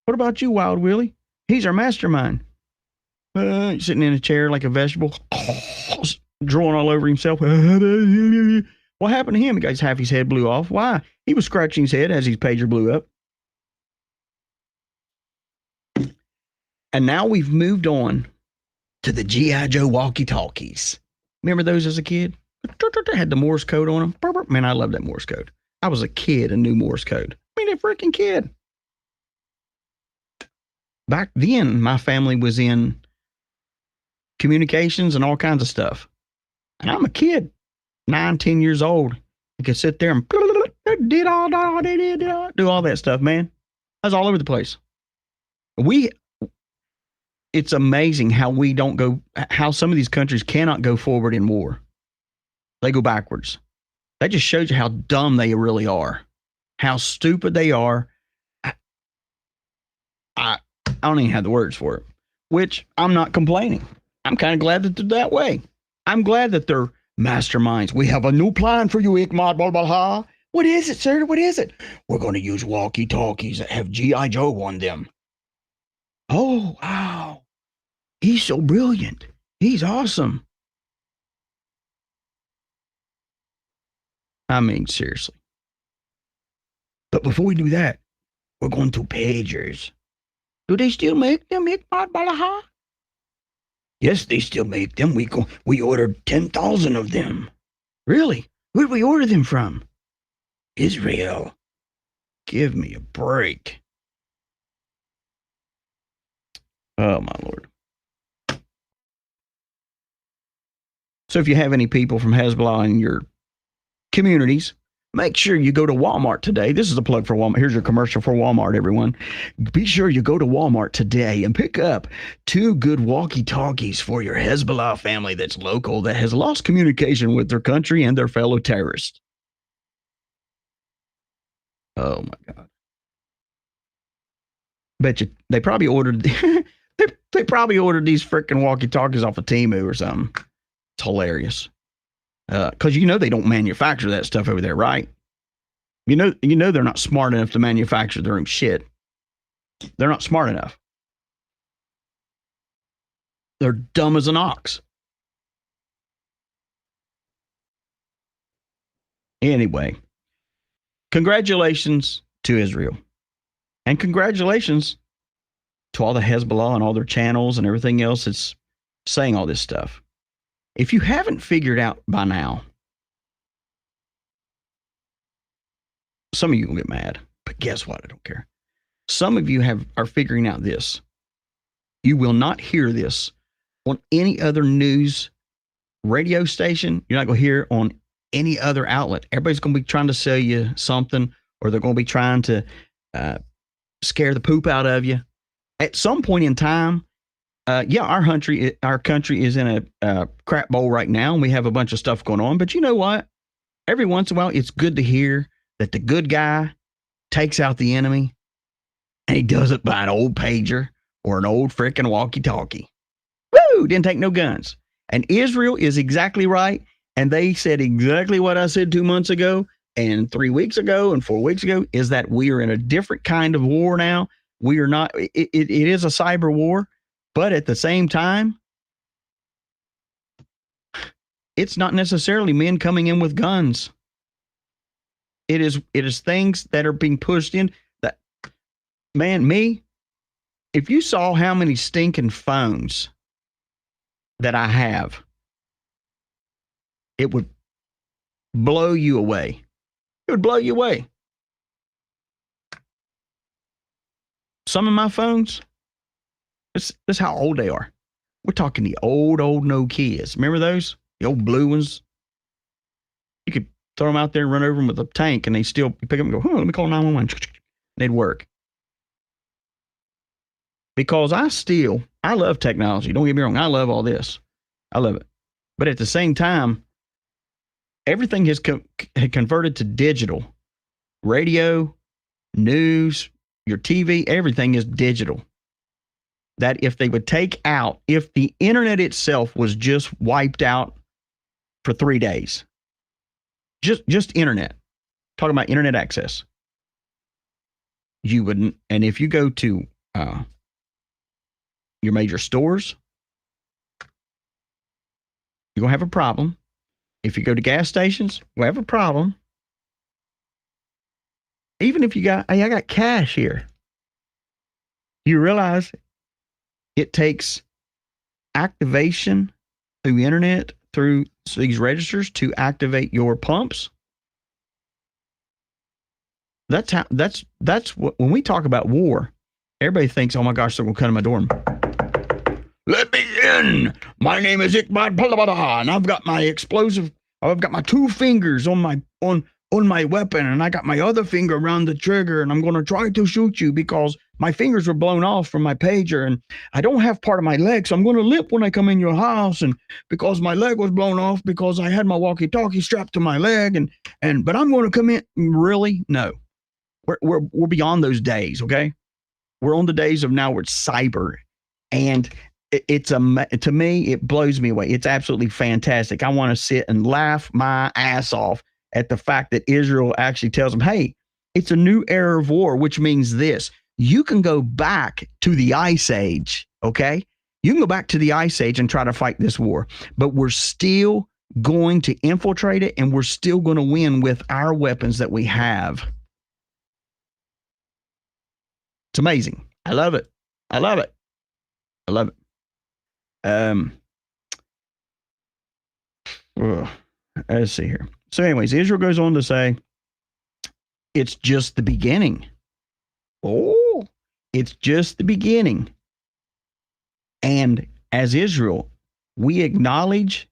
What about you, Wild Willie? He's our mastermind. Sitting in a chair like a vegetable, drooling all over himself. What happened to him? He got half his head blew off. Why? He was scratching his head as his pager blew up. And now we've moved on to the G.I. Joe walkie-talkies. Remember those as a kid? Had the Morse code on them. Man, I love that Morse code. I was a kid and knew Morse code. I mean, a freaking kid. Back then, my family was in communications and all kinds of stuff. And I'm a kid, 9, 10 years old. I could sit there and do all that stuff, man. I was all over the place. It's amazing how some of these countries cannot go forward in war. They go backwards. That just shows you how dumb they really are, how stupid they are. I don't even have the words for it, which I'm not complaining. I'm kind of glad that they're that way. I'm glad that they're masterminds. We have a new plan for you, Ikmad Balbalha. What is it, sir? What is it? We're going to use walkie-talkies that have G.I. Joe on them. Oh, wow. He's so brilliant. He's awesome. I mean, seriously. But before we do that, we're going to pagers. Do they still make them, Ikmad Balaha? Yes, they still make them. We ordered 10,000 of them. Really? Where'd we order them from? Israel. Give me a break. Oh, my Lord. So if you have any people from Hezbollah in your communities, make sure you go to Walmart today. This is a plug for Walmart. Here's your commercial for Walmart, everyone. Be sure you go to Walmart today and pick up 2 good walkie-talkies for your Hezbollah family that's local that has lost communication with their country and their fellow terrorists. Oh, my God. Bet you they probably ordered they probably ordered these freaking walkie-talkies off of Temu or something. It's hilarious. Because they don't manufacture that stuff over there, right? You know they're not smart enough to manufacture their own shit. They're not smart enough. They're dumb as an ox. Anyway, congratulations to Israel. And congratulations to all the Hezbollah and all their channels and everything else that's saying all this stuff. If you haven't figured out by now, some of you will get mad, but guess what? I don't care. Some of you are figuring out this. You will not hear this on any other news radio station. You're not going to hear it on any other outlet. Everybody's going to be trying to sell you something, or they're going to be trying to scare the poop out of you. At some point in time, our country is in a crap bowl right now, and we have a bunch of stuff going on. But you know what? Every once in a while, it's good to hear that the good guy takes out the enemy, and he does it by an old pager or an old freaking walkie-talkie. Woo! Didn't take no guns. And Israel is exactly right, and they said exactly what I said 2 months ago, and 3 weeks ago, and 4 weeks ago, is that we are in a different kind of war now. We are not. It is a cyber war. But at the same time, it's not necessarily men coming in with guns. It is things that are being pushed in. That, man, me, if you saw how many stinking phones that I have, it would blow you away. It would blow you away. Some of my phones, this is how old they are. We're talking the old Nokias. Remember those? The old blue ones? You could throw them out there and run over them with a tank, and they still pick up and go, let me call 911. They'd work. Because I love technology. Don't get me wrong. I love all this. I love it. But at the same time, everything has converted to digital. Radio, news, your TV, everything is digital. That if they would take out, if the internet itself was just wiped out for 3 days, just internet, talking about internet access, you wouldn't. And if you go to your major stores, you're going to have a problem. If you go to gas stations, you'll have a problem. Even if I got cash here. You realize it takes activation through the internet, through these registers to activate your pumps. That's what, when we talk about war, everybody thinks, oh my gosh, they're going to come to my door and, let me in. My name is Iqbal Palabada, and I've got my explosive. I've got my 2 fingers on my weapon, and I got my other finger around the trigger, and I'm going to try to shoot you because my fingers were blown off from my pager, and I don't have part of my leg, so I'm going to limp when I come in your house, and because my leg was blown off because I had my walkie-talkie strapped to my leg, but I'm going to come in. Really? No, we're beyond those days. Okay, we're on the days of now where it's cyber, and to me, it blows me away. It's absolutely fantastic. I want to sit and laugh my ass off at the fact that Israel actually tells them, hey, it's a new era of war, which means this. You can go back to the Ice Age, okay? You can go back to the Ice Age and try to fight this war, but we're still going to infiltrate it, and we're still going to win with our weapons that we have. It's amazing. I love it. I love it. I love it. Let's see here. So anyways, Israel goes on to say, it's just the beginning. Oh, it's just the beginning. And as Israel, we acknowledge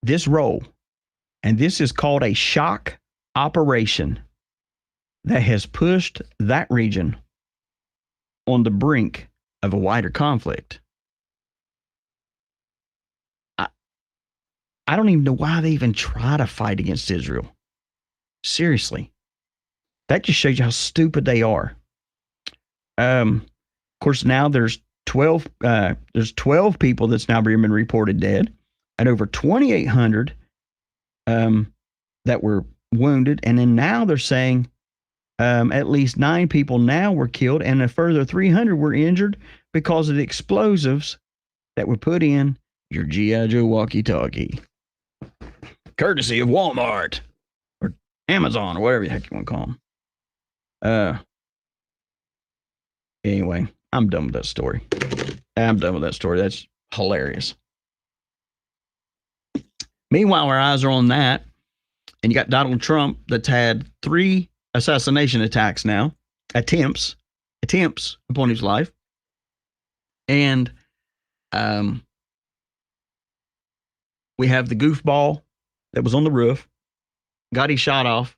this role, and this is called a shock operation that has pushed that region on the brink of a wider conflict. I don't even know why they even try to fight against Israel. Seriously. That just shows you how stupid they are. Of course, now there's 12 people that's now been reported dead, and over 2,800 that were wounded. And then now they're saying at least 9 people now were killed, and a further 300 were injured because of the explosives that were put in your G.I. Joe walkie-talkie. Courtesy of Walmart or Amazon or whatever the heck you want to call them. Anyway, I'm done with that story. That's hilarious. Meanwhile, our eyes are on that, and you got Donald Trump that's had 3 assassination attacks now, attempts upon his life. And we have the goofball that was on the roof, got his shot off,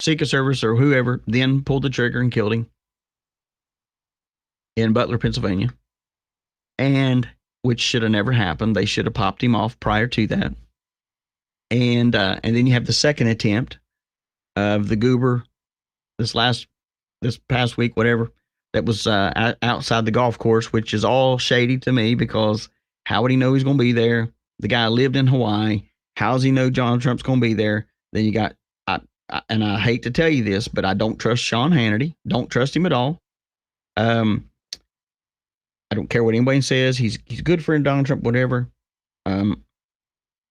Secret Service or whoever, then pulled the trigger and killed him in Butler, Pennsylvania, and which should have never happened. They should have popped him off prior to that. And then you have the second attempt of the goober this past week, whatever, that was outside the golf course, which is all shady to me because how would he know he's going to be there? The guy lived in Hawaii. How does he know Donald Trump's going to be there? Then you got, and I hate to tell you this, but I don't trust Sean Hannity. Don't trust him at all. I don't care what anybody says. He's a good friend, Donald Trump, whatever.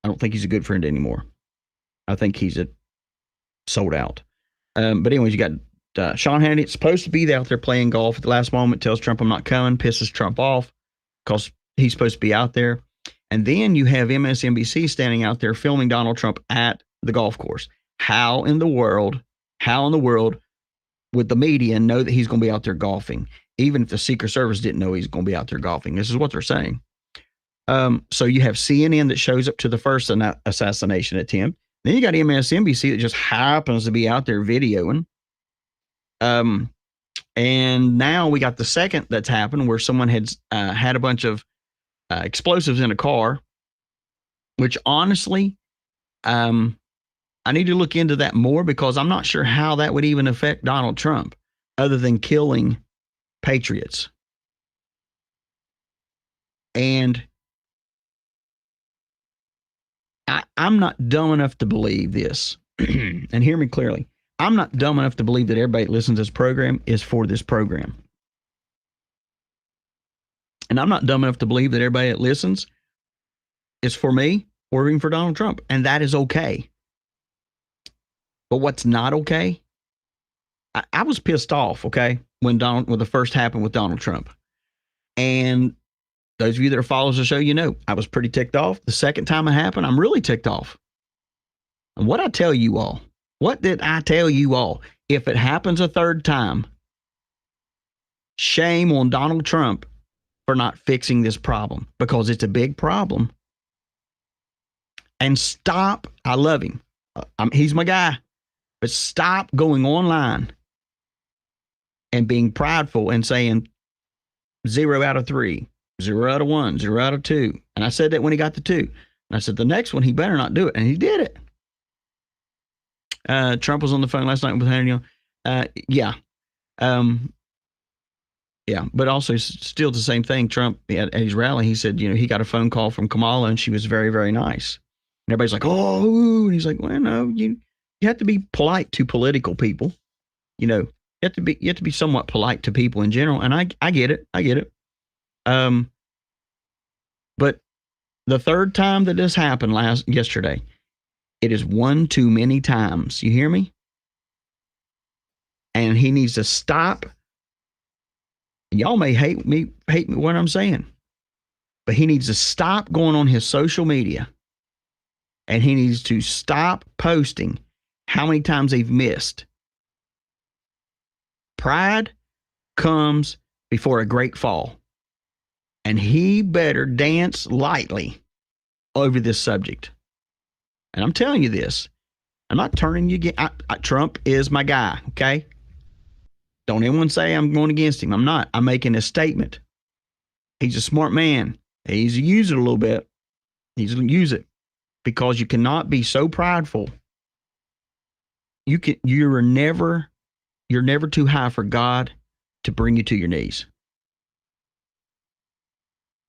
I don't think he's a good friend anymore. I think he's sold out. But anyways, you got Sean Hannity. It's supposed to be out there playing golf at the last moment, tells Trump I'm not coming, pisses Trump off because he's supposed to be out there. And then you have MSNBC standing out there filming Donald Trump at the golf course. How in the world would the media know that he's going to be out there golfing, even if the Secret Service didn't know he's going to be out there golfing? This is what they're saying. So you have CNN that shows up to the first assassination attempt. Then you got MSNBC that just happens to be out there videoing. And now we got the second that's happened where someone had had a bunch of explosives in a car, which honestly, I need to look into that more because I'm not sure how that would even affect Donald Trump other than killing patriots. And I'm not dumb enough to believe this. And hear me clearly. I'm not dumb enough to believe that everybody that listens to this program is for this program. And I'm not dumb enough to believe that everybody that listens is for me or even for Donald Trump. And that is okay. But what's not okay? I was pissed off, okay, when the first happened with Donald Trump. And those of you that are followers of the show, you know, I was pretty ticked off. The second time it happened, I'm really ticked off. And what did I tell you all? If it happens a third time, shame on Donald Trump for not fixing this problem because it's a big problem. And stop. I love him. He's my guy. But stop going online and being prideful and saying 0 out of 3, 0 out of 1, 0 out of 2. And I said that when he got the 2. And I said, the next one, he better not do it. And he did it. Trump was on the phone last night with Hannity. Yeah. Yeah. But also still the same thing. Trump at his rally, he said, you know, he got a phone call from Kamala and she was very, very nice. And everybody's like, oh, and he's like, well, no, you have to be polite to political people. You know, you have to be somewhat polite to people in general. And I get it. But the third time that this happened yesterday, it is one too many times. You hear me? And he needs to stop. Y'all may hate me what I'm saying, but he needs to stop going on his social media. And he needs to stop posting how many times they've missed. Pride comes before a great fall. And he better dance lightly over this subject. And I'm telling you this. I'm not turning you against. Trump is my guy, okay? Don't anyone say I'm going against him. I'm not. I'm making a statement. He's a smart man. He's used it a little bit. He's going to use it. Because you cannot be so prideful. You're never too high for God to bring you to your knees.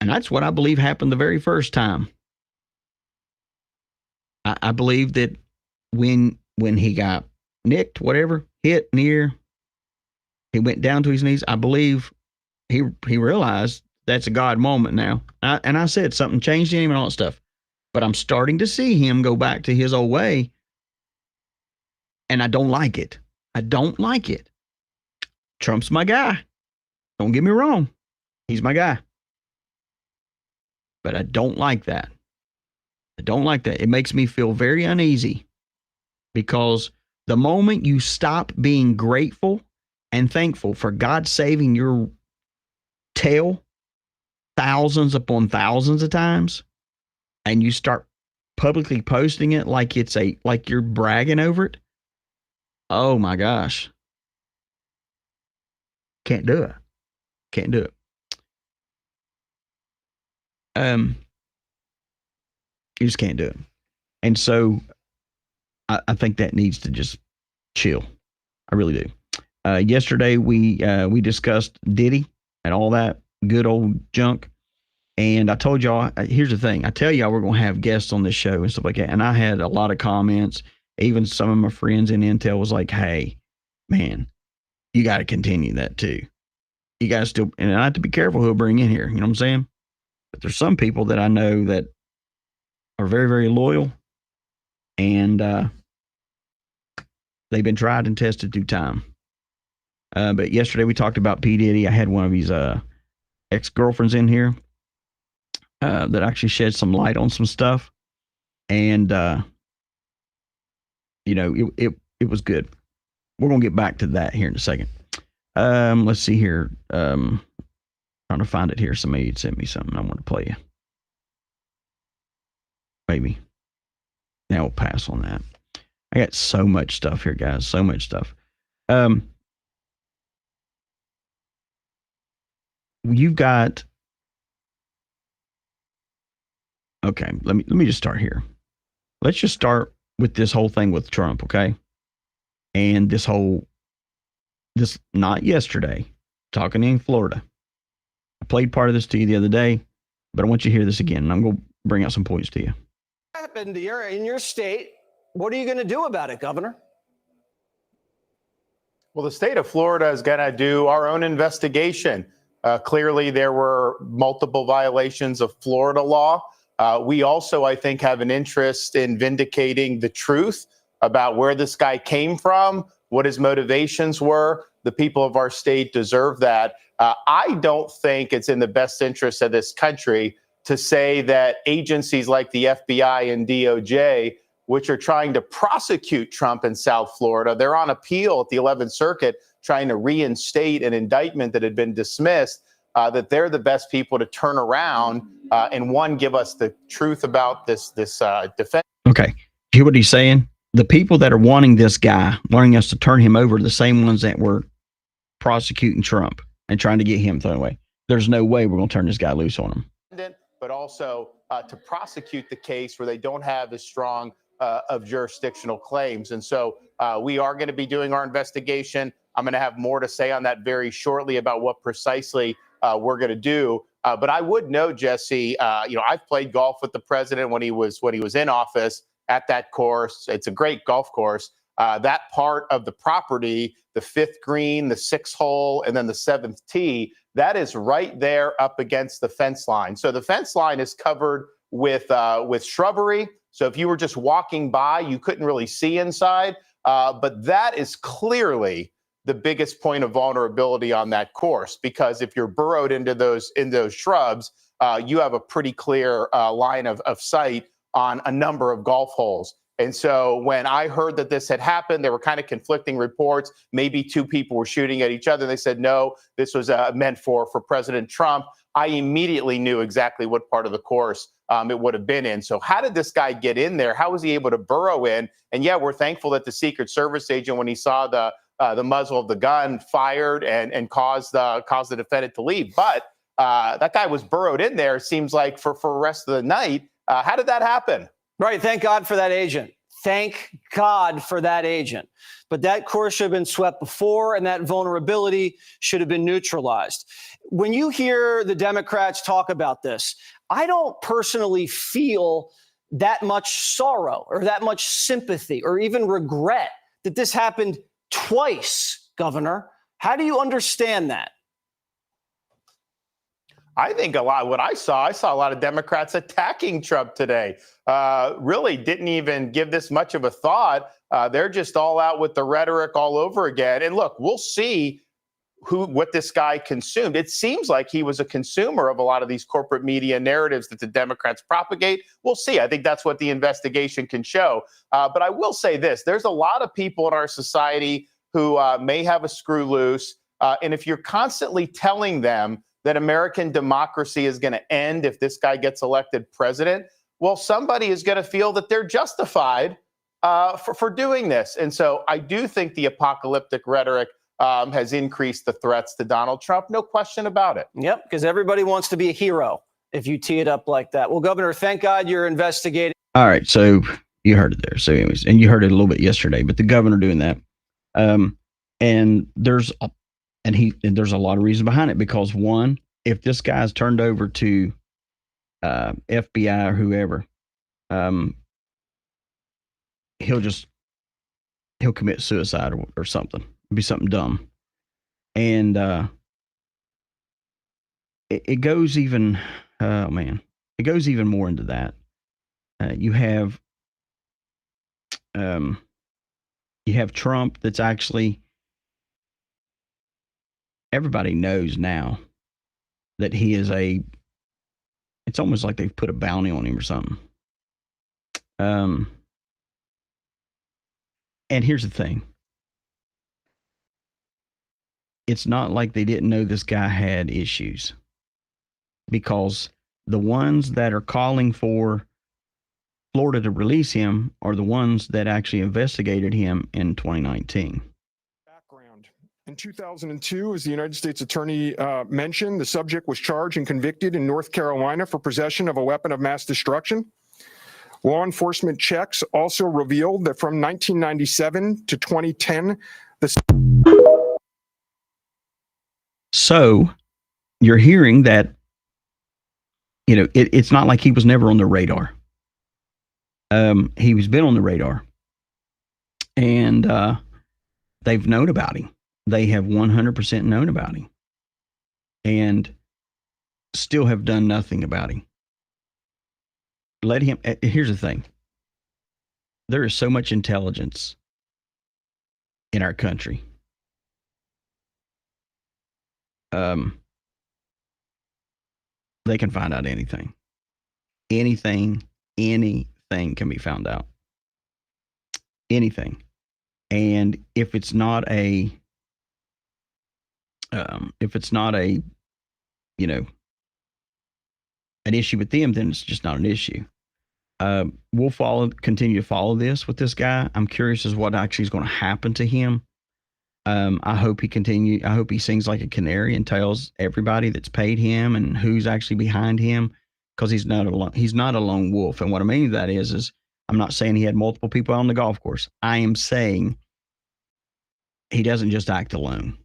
And that's what I believe happened the very first time. I believe that when he got nicked, whatever, hit near, he went down to his knees. I believe he realized that's a God moment now. And I said something changed in him and all that stuff. But I'm starting to see him go back to his old way. And I don't like it. Trump's my guy. Don't get me wrong. He's my guy. But I don't like that. It makes me feel very uneasy because the moment you stop being grateful and thankful for God saving your tail thousands upon thousands of times, and you start publicly posting it like like you're bragging over it, oh my gosh. Can't do it. You just can't do it. And so I think that needs to just chill. I really do. Yesterday we discussed Diddy and all that good old junk. And I told y'all, here's the thing. I tell y'all we're going to have guests on this show and stuff like that. And I had a lot of comments. Even some of my friends in Intel was like, hey, man, you got to continue that too. You got to still, and I have to be careful who I bring in here. You know what I'm saying? But there's some people that I know that are very, very loyal, and they've been tried and tested through time. But yesterday we talked about P. Diddy. I had one of his ex-girlfriends in here that actually shed some light on some stuff, and it was good. We're gonna get back to that here in a second. Let's see here. Trying to find it here. Somebody sent me something I want to play you. Maybe. Now we'll pass on that. I got so much stuff here, guys. So much stuff. You've got. Okay, let me just start here. Let's just start with this whole thing with Trump, okay? And this not yesterday, talking in Florida. I played part of this to you the other day, but I want you to hear this again, and I'm going to bring out some points to you. Happened in your state. What are you going to do about it, Governor? Well, the state of Florida is going to do our own investigation. Clearly, there were multiple violations of Florida law. We also, I think, have an interest in vindicating the truth about where this guy came from, what his motivations were. The people of our state deserve that. I don't think it's in the best interest of this country to say that agencies like the FBI and DOJ, which are trying to prosecute Trump in South Florida, they're on appeal at the 11th Circuit trying to reinstate an indictment that had been dismissed, that they're the best people to turn around and give us the truth about this defense. Okay. Hear what he's saying? The people that are wanting this guy, wanting us to turn him over, are the same ones that were prosecuting Trump and trying to get him thrown away. There's no way we're going to turn this guy loose on him. But also to prosecute the case where they don't have as strong of jurisdictional claims. And so we are going to be doing our investigation. I'm going to have more to say on that very shortly about what precisely we're going to do. But I would note, Jesse, I've played golf with the president when he was in office at that course. It's a great golf course. That part of the property, the 5th green, the 6th hole, and then the 7th tee, that is right there up against the fence line. So the fence line is covered with shrubbery. So if you were just walking by, you couldn't really see inside. But that is clearly the biggest point of vulnerability on that course, because if you're burrowed into those shrubs, you have a pretty clear line of sight on a number of golf holes. And so when I heard that this had happened, there were kind of conflicting reports. Maybe 2 people were shooting at each other. They said, no, this was meant for President Trump. I immediately knew exactly what part of the course it would have been in. So how did this guy get in there? How was he able to burrow in? And yeah, we're thankful that the Secret Service agent, when he saw the muzzle of the gun, fired and caused the defendant to leave. But that guy was burrowed in there, seems like, for the rest of the night. How did that happen? Right. Thank God for that agent. Thank God for that agent. But that course should have been swept before, and that vulnerability should have been neutralized. When you hear the Democrats talk about this, I don't personally feel that much sorrow or that much sympathy or even regret that this happened twice, Governor. How do you understand that? I think what I saw a lot of Democrats attacking Trump today. Really didn't even give this much of a thought. They're just all out with the rhetoric all over again. And look, we'll see what this guy consumed. It seems like he was a consumer of a lot of these corporate media narratives that the Democrats propagate. We'll see. I think that's what the investigation can show. But I will say this. There's a lot of people in our society who may have a screw loose. And if you're constantly telling them that American democracy is going to end if this guy gets elected president, well, somebody is going to feel that they're justified for doing this. And so I do think the apocalyptic rhetoric has increased the threats to Donald Trump. No question about it. Yep, because everybody wants to be a hero if you tee it up like that. Well, Governor, thank God you're investigating. All right, so you heard it there. So anyways, and you heard it a little bit yesterday, but the governor doing that. And there's a lot of reason behind it, because one, if this guy's turned over to FBI or whoever, he'll commit suicide or something. It'll be something dumb. And it goes even, it goes even more into that. You have Trump that's actually, everybody knows now that he is it's almost like they've put a bounty on him or something. And here's the thing. It's not like they didn't know this guy had issues, because the ones that are calling for Florida to release him are the ones that actually investigated him in 2019. Background. In 2002, as the United States Attorney mentioned, the subject was charged and convicted in North Carolina for possession of a weapon of mass destruction. Law enforcement checks also revealed that from 1997 to 2010, So you're hearing that, it's not like he was never on the radar. He's been on the radar, and they've known about him. They have 100% known about him, and still have done nothing about him. Here's the thing. There is so much intelligence in our country. They can find out anything. Anything can be found out. Anything. And if it's not an issue with them, then it's just not an issue. We'll continue to follow this with this guy. I'm curious as what actually is going to happen to him. I hope he sings like a canary and tells everybody that's paid him and who's actually behind him, because he's not a lone wolf. And what I mean by that is I'm not saying he had multiple people on the golf course. I am saying he doesn't just act alone.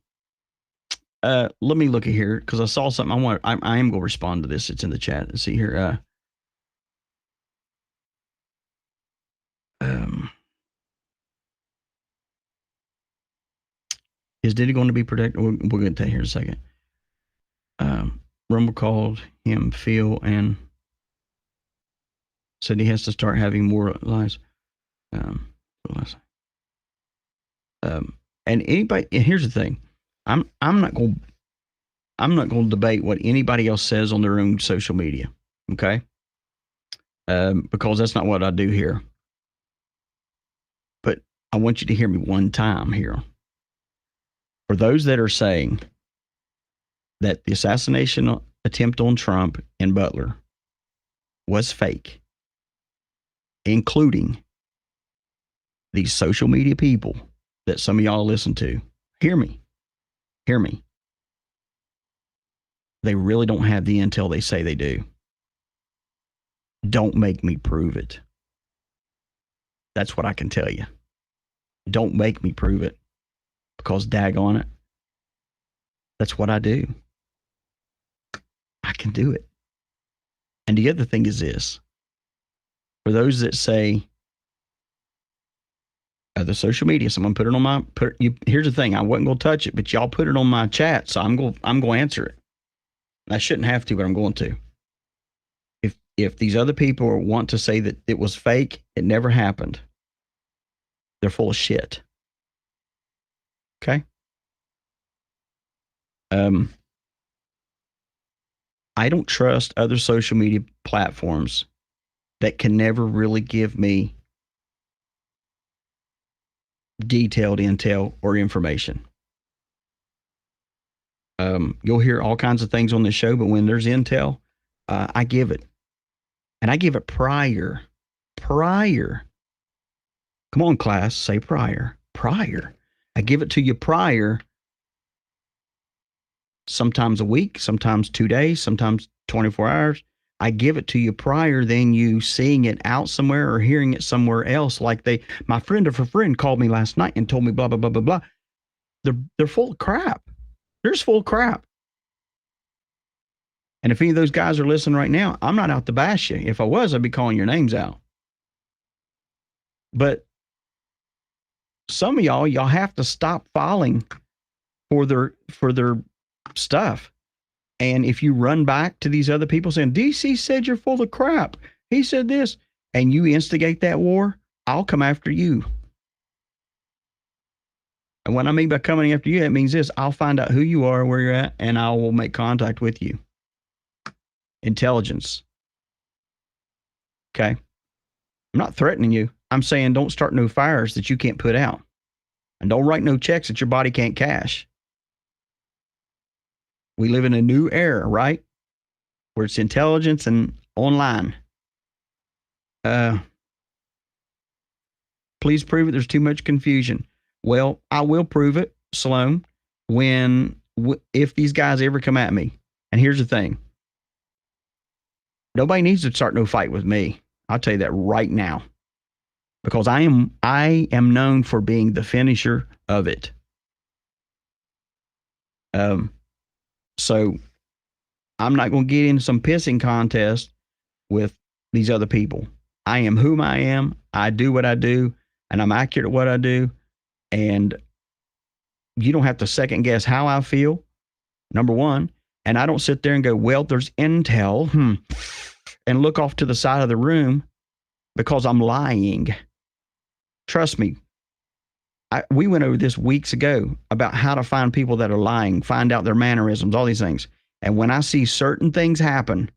Let me look at here, because I saw something I am going to respond to this. It's in the chat. Let's see here. Is Diddy going to be protected? We're going to take here in a second. Rumble called him Phil and said he has to start having more lies. And anybody, and here's the thing, I'm not going to debate what anybody else says on their own social media, okay? Because that's not what I do here. But I want you to hear me one time here. For those that are saying that the assassination attempt on Trump and Butler was fake, including these social media people that some of y'all listen to, hear me. They really don't have the intel they say they do. Don't make me prove it. That's what I can tell you. Don't make me prove it, because daggone it, that's what I do. I can do it. And the other thing is this. For those that say, the social media, someone put it on here's the thing, I wasn't going to touch it, but y'all put it on my chat, so I'm going to answer it. I shouldn't have to, but I'm going to. If these other people want to say that it was fake, it never happened, they're full of shit. Okay? I don't trust other social media platforms that can never really give me detailed intel or information. You'll hear all kinds of things on this show, but when there's intel, I give it. And I give it prior. Come on, class, say prior. I give it to you prior, sometimes a week, sometimes 2 days, sometimes 24 hours. I give it to you prior than you seeing it out somewhere or hearing it somewhere else. Like my friend of a friend called me last night and told me blah, blah, blah, blah, blah. They're full of crap. They're just full of crap. And if any of those guys are listening right now, I'm not out to bash you. If I was, I'd be calling your names out. But some of y'all have to stop falling for their stuff. And if you run back to these other people saying, DC said you're full of crap, he said this, and you instigate that war, I'll come after you. And what I mean by coming after you, it means this: I'll find out who you are, where you're at, and I will make contact with you. Intelligence. Okay. I'm not threatening you. I'm saying don't start no fires that you can't put out. And don't write no checks that your body can't cash. We live in a new era, right? Where it's intelligence and online. Please prove it. There's too much confusion. Well, I will prove it, Sloan, if these guys ever come at me. And here's the thing. Nobody needs to start no fight with me. I'll tell you that right now. Because I am known for being the finisher of it. So I'm not going to get into some pissing contest with these other people. I am whom I am. I do what I do, and I'm accurate at what I do. And you don't have to second guess how I feel, number one. And I don't sit there and go, well, there's intel, and look off to the side of the room because I'm lying. Trust me. We went over this weeks ago about how to find people that are lying, find out their mannerisms, all these things. And when I see certain things happen,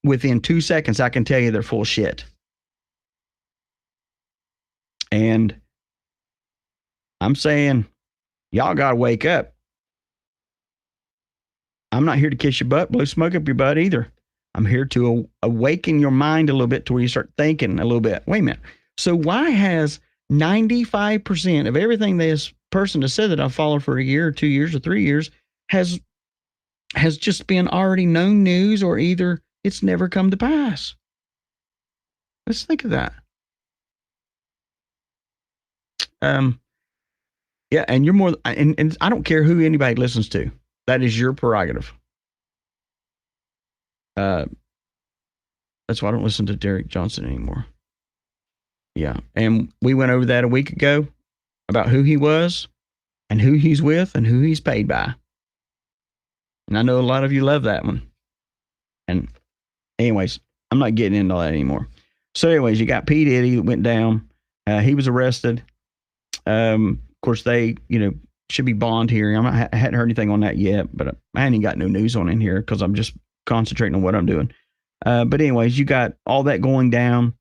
within 2 seconds, I can tell you they're full of shit. And I'm saying, y'all got to wake up. I'm not here to kiss your butt, blow smoke up your butt either. I'm here to awaken your mind a little bit to where you start thinking a little bit. Wait a minute. So why has 95% of everything this person has said that I've followed for a year or 2 years or 3 years has just been already known news, or either it's never come to pass? Let's think of that. Yeah, and you're more, and I don't care who anybody listens to. That is your prerogative. That's why I don't listen to Derek Johnson anymore. Yeah, and we went over that a week ago about who he was and who he's with and who he's paid by. And I know a lot of you love that one. And anyways, I'm not getting into that anymore. So anyways, you got P. Diddy that went down. He was arrested. Of course, they, should be bond hearing. I hadn't heard anything on that yet, but I ain't got no news on in here because I'm just concentrating on what I'm doing. But anyways, you got all that going down.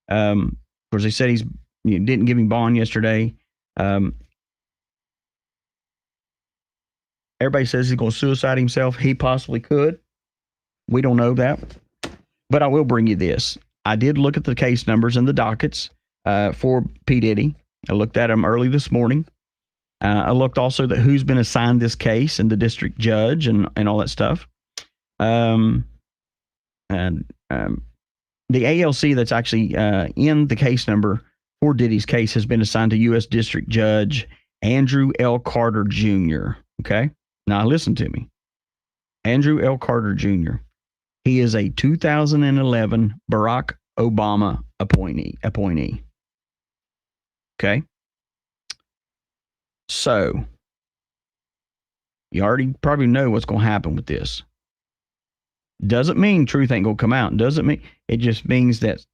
Of course, they said didn't give him bond yesterday. Everybody says he's going to suicide himself. He possibly could. We don't know that. But I will bring you this. I did look at the case numbers and the dockets for P. Diddy. I looked at them early this morning. I looked also at who's been assigned this case and the district judge and all that stuff. The ALC that's actually in the case number for Diddy's case has been assigned to U.S. District Judge Andrew L. Carter Jr. Okay? Now listen to me. Andrew L. Carter Jr. He is a 2011 Barack Obama appointee. Okay? So, you already probably know what's going to happen with this. Doesn't mean truth ain't going to come out. Doesn't mean, it just means that,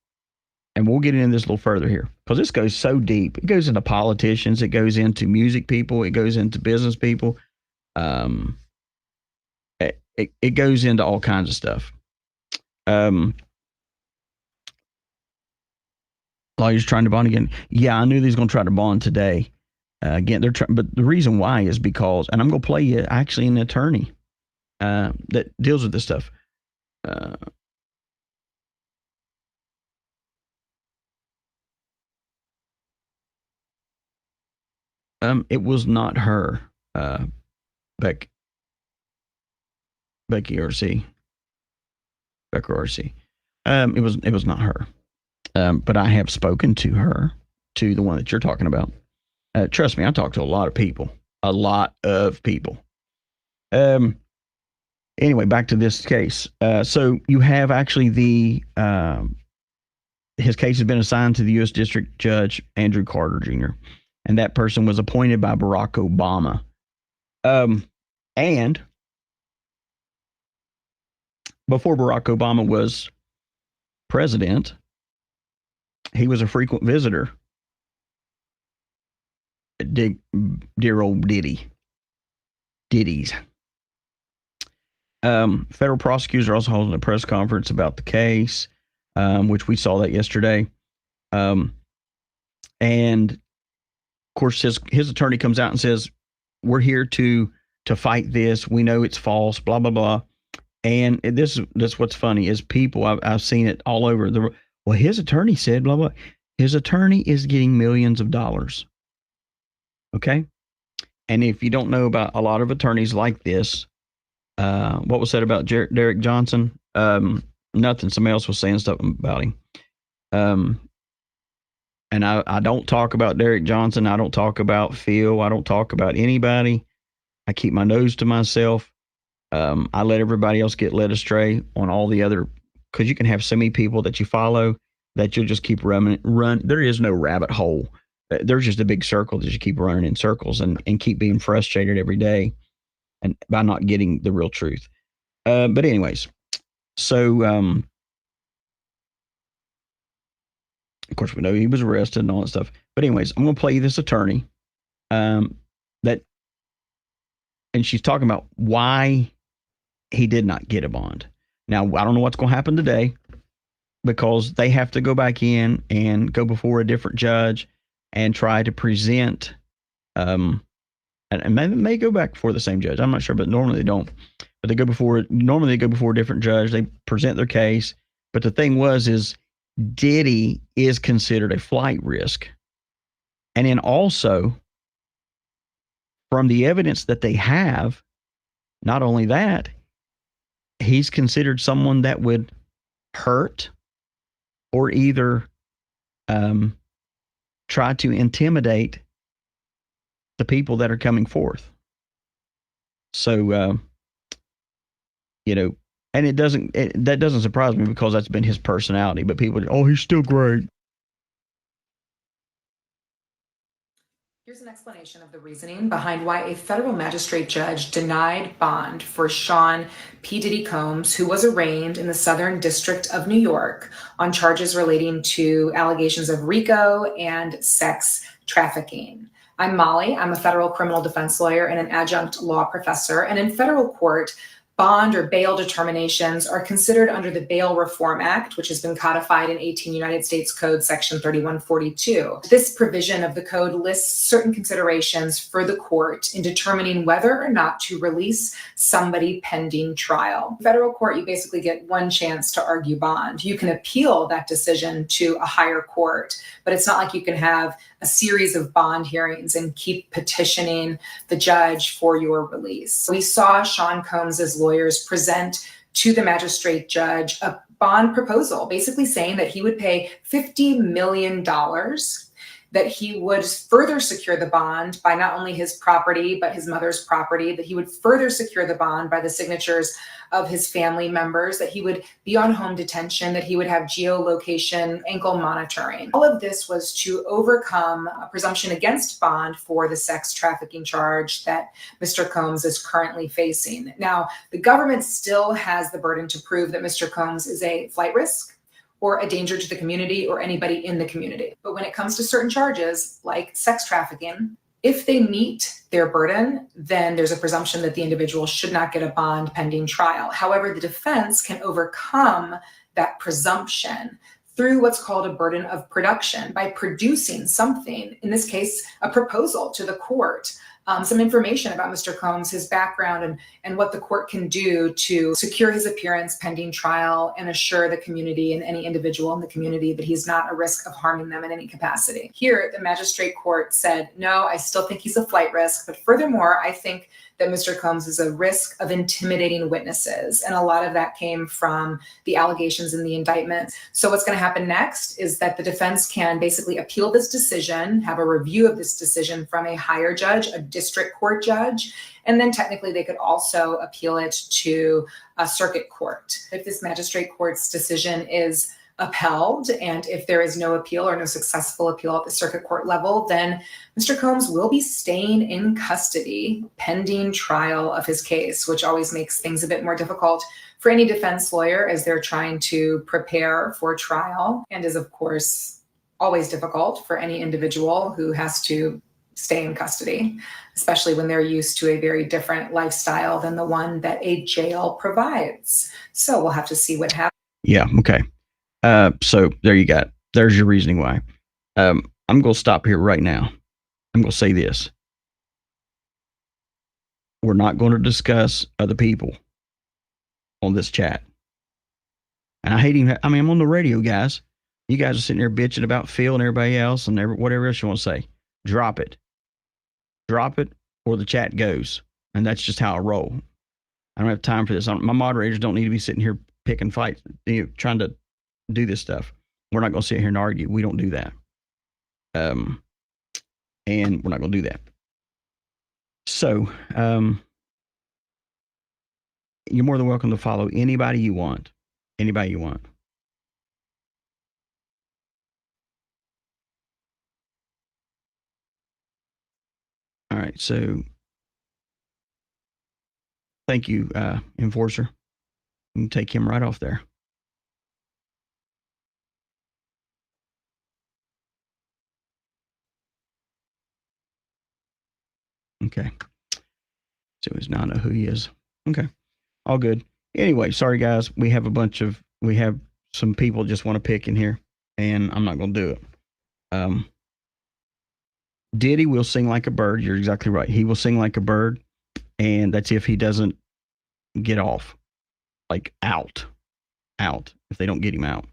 and we'll get into this a little further here, because this goes so deep. It goes into politicians. It goes into music people. It goes into business people. It goes into all kinds of stuff. Lawyers trying to bond again. Yeah, I knew they was going to try to bond today. Again, they're trying, but the reason why is because, and I'm going to play you actually an attorney that deals with this stuff. It was not her, Becky RC. Becca RC. It was not her. But I have spoken to her, to the one that you're talking about. Trust me, I talk to a lot of people. Anyway, back to this case. So you have actually his case has been assigned to the U.S. District Judge Andrew Carter Jr., and that person was appointed by Barack Obama. And before Barack Obama was president, he was a frequent visitor at dear old Diddy's. Federal prosecutors are also holding a press conference about the case, which we saw that yesterday. And of course, his attorney comes out and says, "We're here to fight this. We know it's false." Blah blah blah. And this what's funny is people I've seen it all over. Well, his attorney said blah blah. His attorney is getting millions of dollars. Okay, and if you don't know about a lot of attorneys like this, what was said about Derek Johnson? Nothing. Somebody else was saying stuff about him. And I don't talk about Derek Johnson. I don't talk about Phil. I don't talk about anybody. I keep my nose to myself. I let everybody else get led astray on all the other, because you can have so many people that you follow that you'll just keep run. There is no rabbit hole. There's just a big circle that you keep running in circles and keep being frustrated every day and by not getting the real truth. But anyways, so of course we know he was arrested and all that stuff. But anyways, I'm going to play you this attorney and she's talking about why he did not get a bond. Now, I don't know what's going to happen today because they have to go back in and go before a different judge and try to present, and may go back before the same judge. I'm not sure, but normally they don't. But they go before a different judge. They present their case. But the thing is Diddy is considered a flight risk. And then also, from the evidence that they have, not only that, he's considered someone that would hurt or either try to intimidate the people that are coming forth. So, and that doesn't surprise me because that's been his personality. But people, he's still great. Here's an explanation of the reasoning behind why a federal magistrate judge denied bond for Sean P. Diddy Combs, who was arraigned in the Southern District of New York on charges relating to allegations of RICO and sex trafficking. I'm Molly. I'm a federal criminal defense lawyer and an adjunct law professor. And in federal court, bond or bail determinations are considered under the Bail Reform Act, which has been codified in 18 United States Code Section 3142. This provision of the code lists certain considerations for the court in determining whether or not to release somebody pending trial. In federal court, you basically get one chance to argue bond. You can appeal that decision to a higher court, but it's not like you can have a series of bond hearings and keep petitioning the judge for your release. We saw Sean Combs's lawyers present to the magistrate judge a bond proposal, basically saying that he would pay $50 million, that he would further secure the bond by not only his property, but his mother's property, that he would further secure the bond by the signatures of his family members, that he would be on home detention, that he would have geolocation, ankle monitoring. All of this was to overcome a presumption against bond for the sex trafficking charge that Mr. Combs is currently facing. Now, the government still has the burden to prove that Mr. Combs is a flight risk or a danger to the community or anybody in the community. But when it comes to certain charges like sex trafficking, if they meet their burden, then there's a presumption that the individual should not get a bond pending trial. However, the defense can overcome that presumption through what's called a burden of production by producing something, in this case, a proposal to the court, some information about Mr. Combs, his background, and what the court can do to secure his appearance pending trial and assure the community and any individual in the community that he's not a risk of harming them in any capacity. Here, the magistrate court said, no, I still think he's a flight risk, but furthermore, I think that Mr. Combs is a risk of intimidating witnesses. And a lot of that came from the allegations in the indictment. So what's going to happen next is that the defense can basically appeal this decision, have a review of this decision from a higher judge, a district court judge, and then technically they could also appeal it to a circuit court. If this magistrate court's decision is upheld, and if there is no appeal or no successful appeal at the circuit court level, then Mr. Combs will be staying in custody pending trial of his case, which always makes things a bit more difficult for any defense lawyer as they're trying to prepare for trial and is, of course, always difficult for any individual who has to stay in custody, especially when they're used to a very different lifestyle than the one that a jail provides. So we'll have to see what happens. Yeah. Okay. So there you got. There's your reasoning why. I'm going to stop here right now. I'm going to say this. We're not going to discuss other people on this chat. And I hate even, I mean, I'm on the radio, guys. You guys are sitting there bitching about Phil and everybody else and whatever else you want to say. Drop it. Drop it or the chat goes. And that's just how I roll. I don't have time for this. My moderators don't need to be sitting here picking fights, trying to do this stuff. We're not going to sit here and argue. We don't do that. And we're not going to do that. So, you're more than welcome to follow anybody you want. Anybody you want. All right. So, thank you, Enforcer. You can take him right off there. Okay. So he's now know who he is. Okay. All good. Anyway, sorry guys. We have some people just want to pick in here and I'm not going to do it. Diddy will sing like a bird. You're exactly right. He will sing like a bird. And that's if he doesn't get off, like out, if they don't get him out.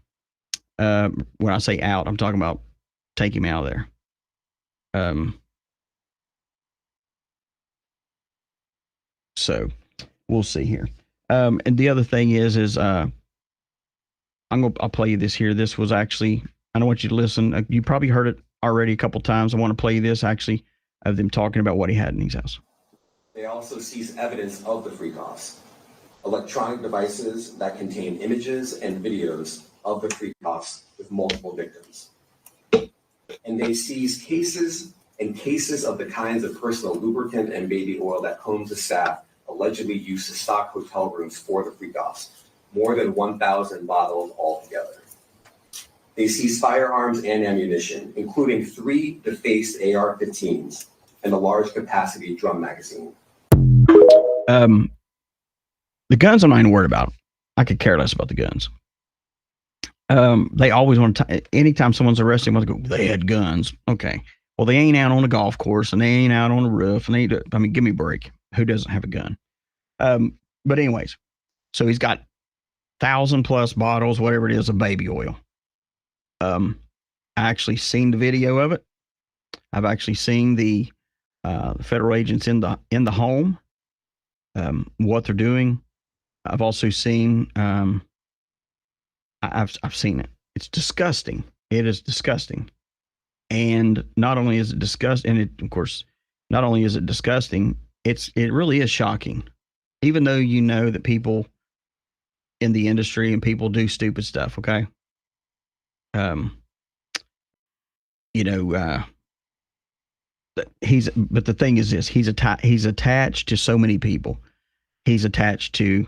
When I say out, I'm talking about take him out of there. So we'll see here. And the other thing is I'll play you this here. This was actually, I don't want you to listen. You probably heard it already a couple times. I want to play you this actually of them talking about what he had in his house. They also seized evidence of the freak offs, electronic devices that contain images and videos of the freak offs with multiple victims. And they seized cases of the kinds of personal lubricant and baby oil that Combs' staff allegedly used to stock hotel rooms for the freak offs, more than 1,000 bottles altogether. They seized firearms and ammunition, including 3 defaced AR-15s and a large capacity drum magazine. The guns I'm not even worried about. I could care less about the guns. They always want to, anytime someone's arrested, want to go, they had guns. Okay. Well, they ain't out on a golf course and they ain't out on a roof and give me a break. Who doesn't have a gun? But anyways, so he's got 1,000+ bottles, whatever it is, of baby oil. I actually seen the video of it. I've actually seen the federal agents in the home, what they're doing. I've also seen, I've seen it. It's disgusting. It is disgusting. And not only is it disgusting, and it, of course, not only is it disgusting, it really is shocking. Even though you know that people in the industry and people do stupid stuff, okay? But the thing is this, he's attached to so many people. He's attached to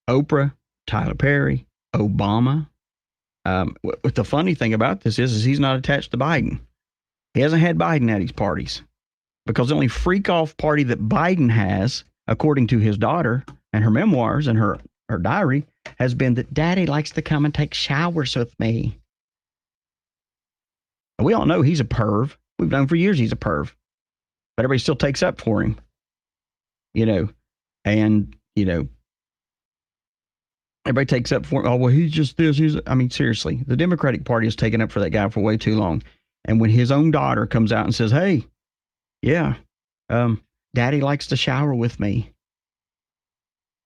Oprah, Tyler Perry, Obama. What the funny thing about this is he's not attached to Biden. He hasn't had Biden at his parties because the only freak off party that Biden has, according to his daughter and her memoirs and her diary, has been that Daddy likes to come and take showers with me. And we all know he's a perv. We've known for years he's a perv, but everybody still takes up for him, everybody takes up for him. Oh, well, he's just this. Seriously, the Democratic Party has taken up for that guy for way too long. And when his own daughter comes out and says, hey, yeah, Daddy likes to shower with me.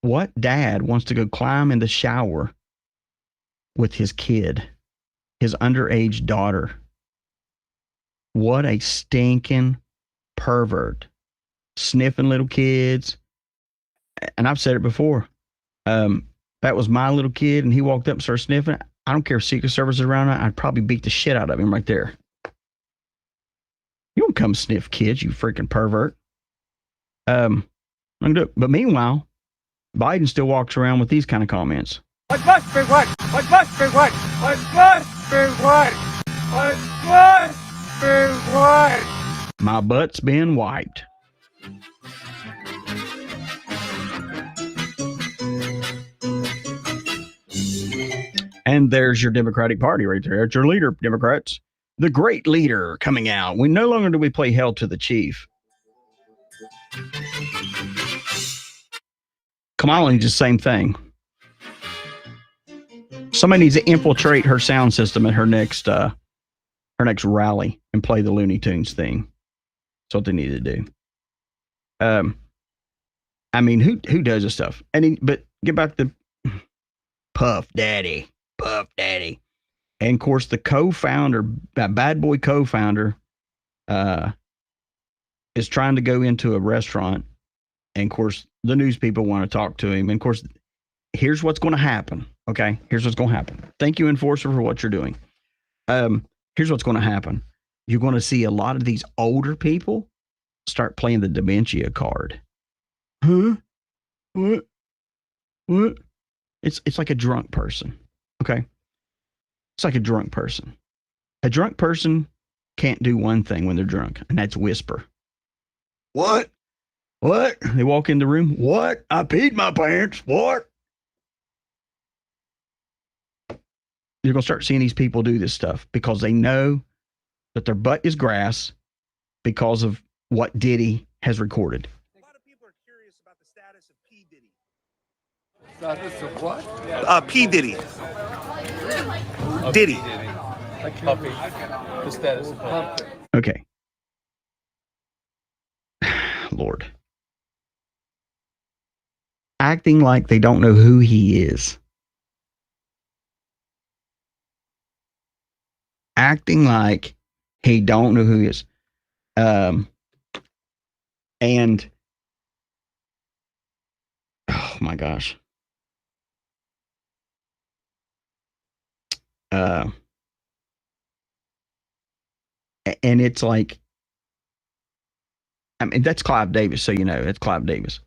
What dad wants to go climb in the shower with his kid, his underage daughter? What a stinking pervert. Sniffing little kids. And I've said it before. That was my little kid and he walked up and started sniffing. I don't care if Secret Service is around. I'd probably beat the shit out of him right there. You don't come sniff kids, you freaking pervert. But meanwhile, Biden still walks around with these kind of comments. What must be what? What must be what? What must be what? My butt's been wiped. And there's your Democratic Party right there. It's your leader, Democrats. The great leader coming out. We no longer do we play Hail to the Chief. Kamala needs the same thing. Somebody needs to infiltrate her sound system at her next rally and play the Looney Tunes thing. That's what they need to do. I mean, who does this stuff? But get back to Puff Daddy. And of course, the co-founder, that bad boy co-founder, is trying to go into a restaurant. And of course, the news people want to talk to him. And of course, here's what's going to happen. Okay, here's what's going to happen. Thank you, Enforcer, for what you're doing. Here's what's going to happen. You're going to see a lot of these older people start playing the dementia card. Huh? What? It's like a drunk person. Okay. It's like a drunk person. A drunk person can't do one thing when they're drunk, and that's whisper. What? They walk in the room. What? I peed my pants. What? You're going to start seeing these people do this stuff because they know that their butt is grass because of what Diddy has recorded. A lot of people are curious about the status of P. Diddy. Status of what? P. Diddy. Diddy. Puppy. The status of Puppy. Okay. Lord. Acting like they don't know who he is. Acting like he don't know who he is. And oh my gosh. And it's like, I mean, that's Clive Davis, so you know, it's Clive Davis.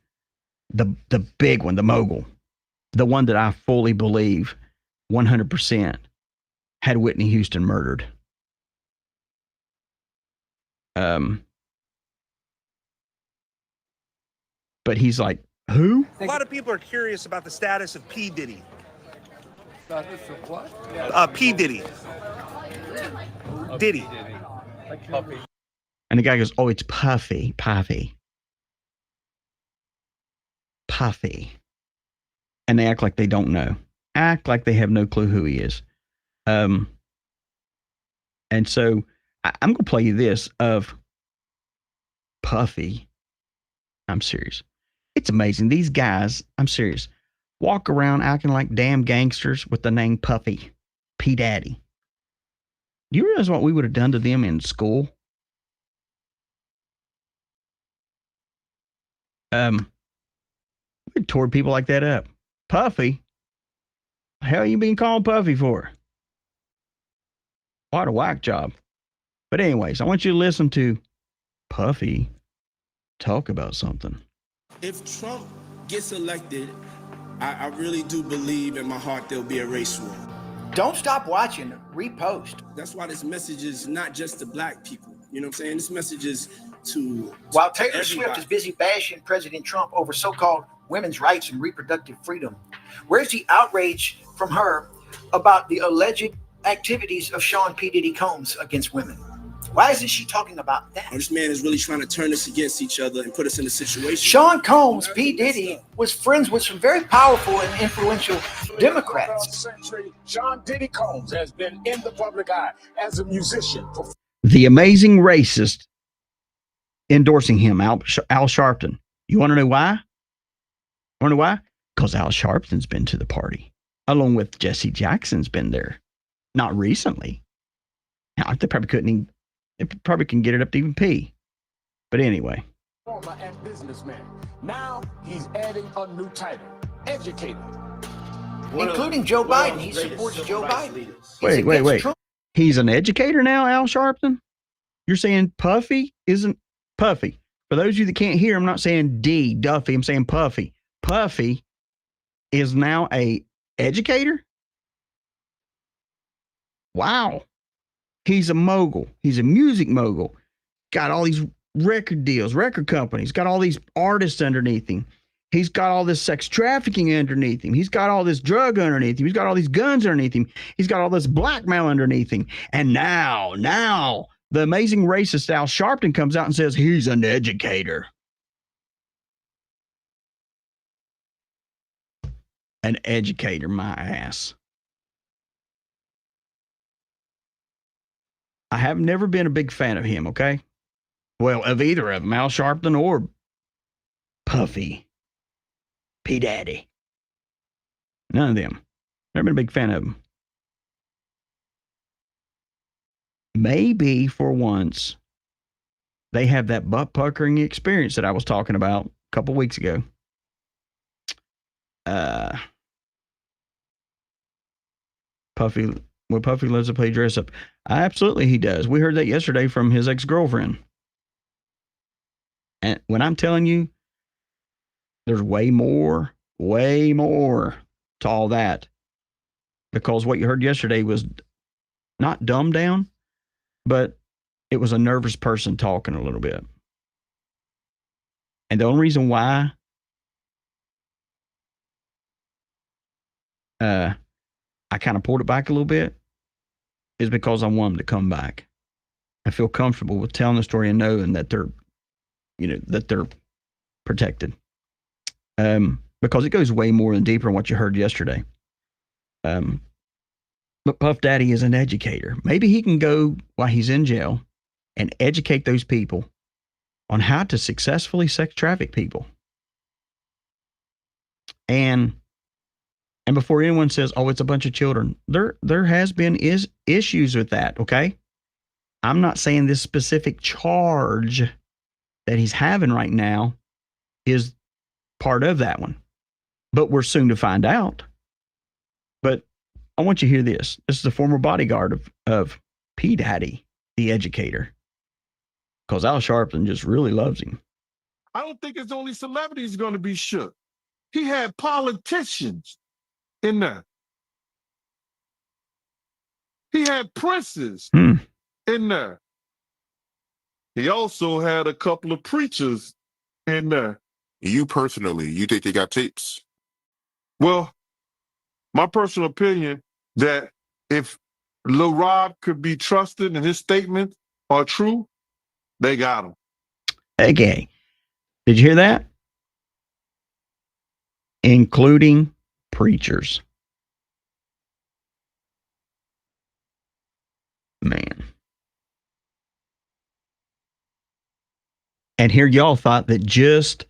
The big one, the mogul, the one that I fully believe 100% had Whitney Houston murdered. But he's like, who? A lot of people are curious about the status of P. Diddy. Status of what? P. Diddy. Diddy. Like Puppy. And the guy goes, oh, it's Puffy. And they act like they don't know. Act like they have no clue who he is. And so I'm going to play you this of Puffy. I'm serious. It's amazing. These guys, I'm serious, walk around acting like damn gangsters with the name Puffy, P. Daddy. Do you realize what we would have done to them in school? We tore people like that up. Puffy? The hell you being called Puffy for? What a whack job. But anyways, I want you to listen to Puffy talk about something. If Trump gets elected, I really do believe in my heart there'll be a race war. Don't stop watching. Repost. That's why this message is not just to black people. You know what I'm saying? This message is to While Taylor Swift is busy bashing President Trump over so-called women's rights and reproductive freedom, where's the outrage from her about the alleged activities of Sean P. Diddy Combs against women? Why isn't she talking about that? This man is really trying to turn us against each other and put us in a situation. Sean Combs, P. Diddy, was friends with some very powerful and influential Democrats. Sean Diddy Combs has been in the public eye as a musician. The amazing racist endorsing him, Al Sharpton. You want to know why? Because Al Sharpton's been to the party, along with Jesse Jackson's been there. Not recently. Now, they probably couldn't even, they probably can get it up to even P. But anyway. Former and businessman. Now he's adding a new title, educator. Including Joe Biden. He supports Joe Biden. Wait. He's an educator now, Al Sharpton? You're saying Puffy isn't Puffy. For those of you that can't hear, I'm not saying D, Duffy. I'm saying Puffy. Puffy is now a educator? Wow. He's a mogul. He's a music mogul. Got all these record deals, record companies, got all these artists underneath him. He's got all this sex trafficking underneath him. He's got all this drug underneath him. He's got all these guns underneath him. He's got all this blackmail underneath him. And now, the amazing racist Al Sharpton comes out and says he's an educator. An educator, my ass. I have never been a big fan of him, okay? Well, of either of them, Al Sharpton or Puffy. P. Daddy. None of them. Never been a big fan of them. Maybe for once, they have that butt-puckering experience that I was talking about a couple weeks ago. Puffy loves to play dress up. Absolutely, he does. We heard that yesterday from his ex-girlfriend. And when I'm telling you, there's way more to all that. Because what you heard yesterday was not dumbed down, but it was a nervous person talking a little bit. And the only reason why I kind of pulled it back a little bit is because I want them to come back. I feel comfortable with telling the story and knowing that they're protected. Because it goes way more and deeper than what you heard yesterday. But Puff Daddy is an educator. Maybe he can go while he's in jail and educate those people on how to successfully sex traffic people. And before anyone says, oh, it's a bunch of children, there has been issues with that, okay? I'm not saying this specific charge that he's having right now is part of that one. But we're soon to find out. But I want you to hear this. This is the former bodyguard of P. Daddy, the educator. Because Al Sharpton just really loves him. I don't think it's only celebrities going to be shook. He had politicians in there. He had princes in there. He also had a couple of preachers in there. You personally, you think they got tapes? Well, my personal opinion that if Lil Rob could be trusted and his statements are true, they got him. Okay. Did you hear that? Including preachers. Man. And here y'all thought that just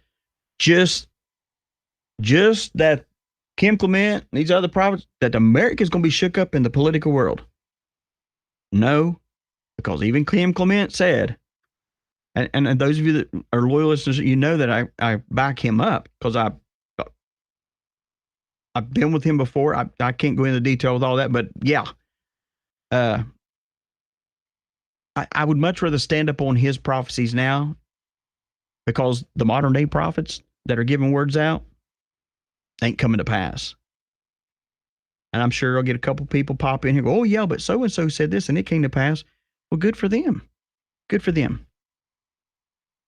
that Kim Clement, these other prophets, that America's going to be shook up in the political world. No, because even Kim Clement said, and those of you that are loyal listeners, you know that I back him up because I've been with him before. I can't go into detail with all that, but yeah. I would much rather stand up on his prophecies now because the modern day prophets that are giving words out ain't coming to pass. And I'm sure I'll get a couple people pop in here and go, oh yeah, but so-and-so said this and it came to pass. Well, good for them. Good for them.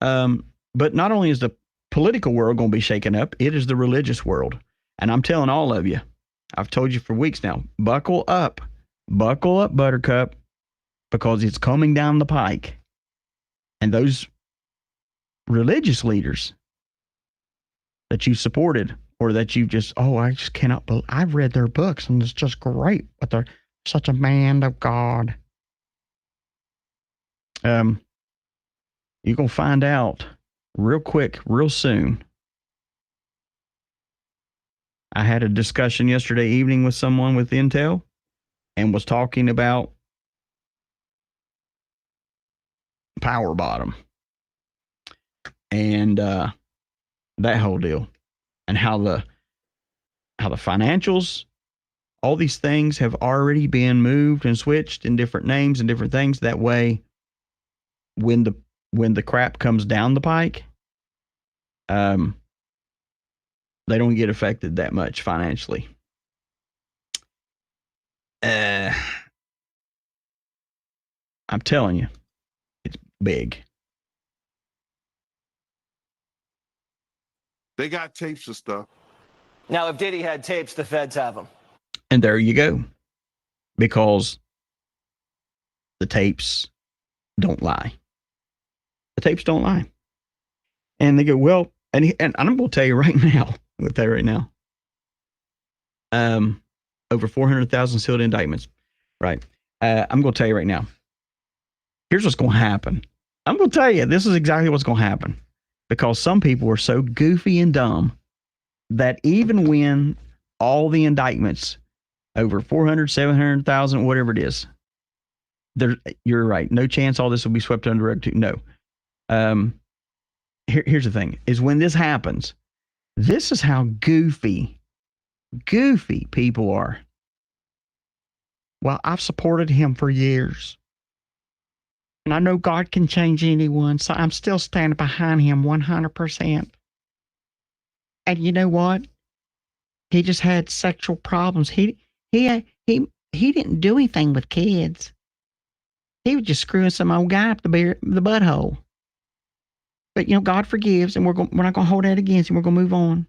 But not only is the political world going to be shaken up, it is the religious world. And I'm telling all of you, I've told you for weeks now, buckle up, Buttercup, because it's coming down the pike. And those religious leaders that you supported or that you just, oh, I just cannot believe, I've read their books and it's just great, but they're such a man of God. You're going to find out real quick, real soon. I had a discussion yesterday evening with someone with Intel and was talking about power bottom and that whole deal and how the financials, all these things have already been moved and switched in different names and different things. That way, when the crap comes down the pike, they don't get affected that much financially. I'm telling you, it's big. They got tapes and stuff. Now, if Diddy had tapes, the feds have them. And there you go. Because the tapes don't lie. The tapes don't lie. And they go, well, and I'm going to tell you right now. Over 400,000 sealed indictments. Right. I'm going to tell you right now. Here's what's going to happen. I'm going to tell you, this is exactly what's going to happen. Because some people are so goofy and dumb that even when all the indictments, over 400, 700,000, whatever it is, you're right. No chance all this will be swept under the rug too. No. Here's the thing, is when this happens, this is how goofy people are. Well, I've supported him for years. And I know God can change anyone, so I'm still standing behind him 100%. And you know what? He just had sexual problems. He didn't do anything with kids. He was just screwing some old guy up the butthole. But, God forgives, and we're not going to hold that against him. We're going to move on.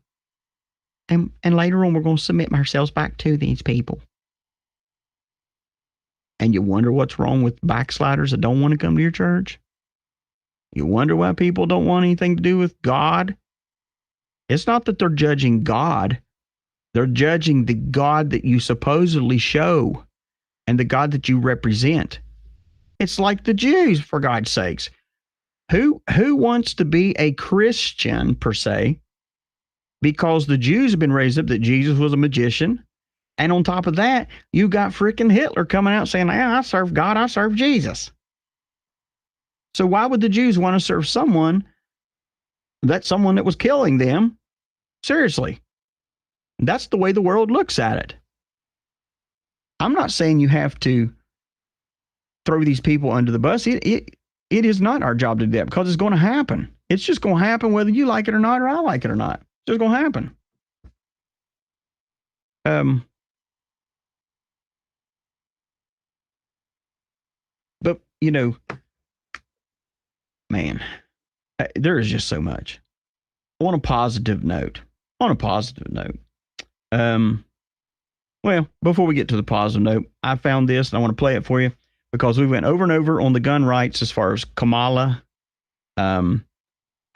And later on, we're going to submit ourselves back to these people. And you wonder what's wrong with backsliders that don't want to come to your church? You wonder why people don't want anything to do with God? It's not that they're judging God. They're judging the God that you supposedly show and the God that you represent. It's like the Jews, for God's sakes. Who wants to be a Christian, per se, because the Jews have been raised up that Jesus was a magician. And on top of that, you got freaking Hitler coming out saying, I serve God, I serve Jesus. So why would the Jews want to serve someone that was killing them? Seriously. That's the way the world looks at it. I'm not saying you have to throw these people under the bus. It is not our job to do that, because it's going to happen. It's just going to happen whether you like it or not, or I like it or not. It's just going to happen. But, man, there is just so much. On a positive note, well, before we get to the positive note, I found this and I want to play it for you because we went over and over on the gun rights as far as Kamala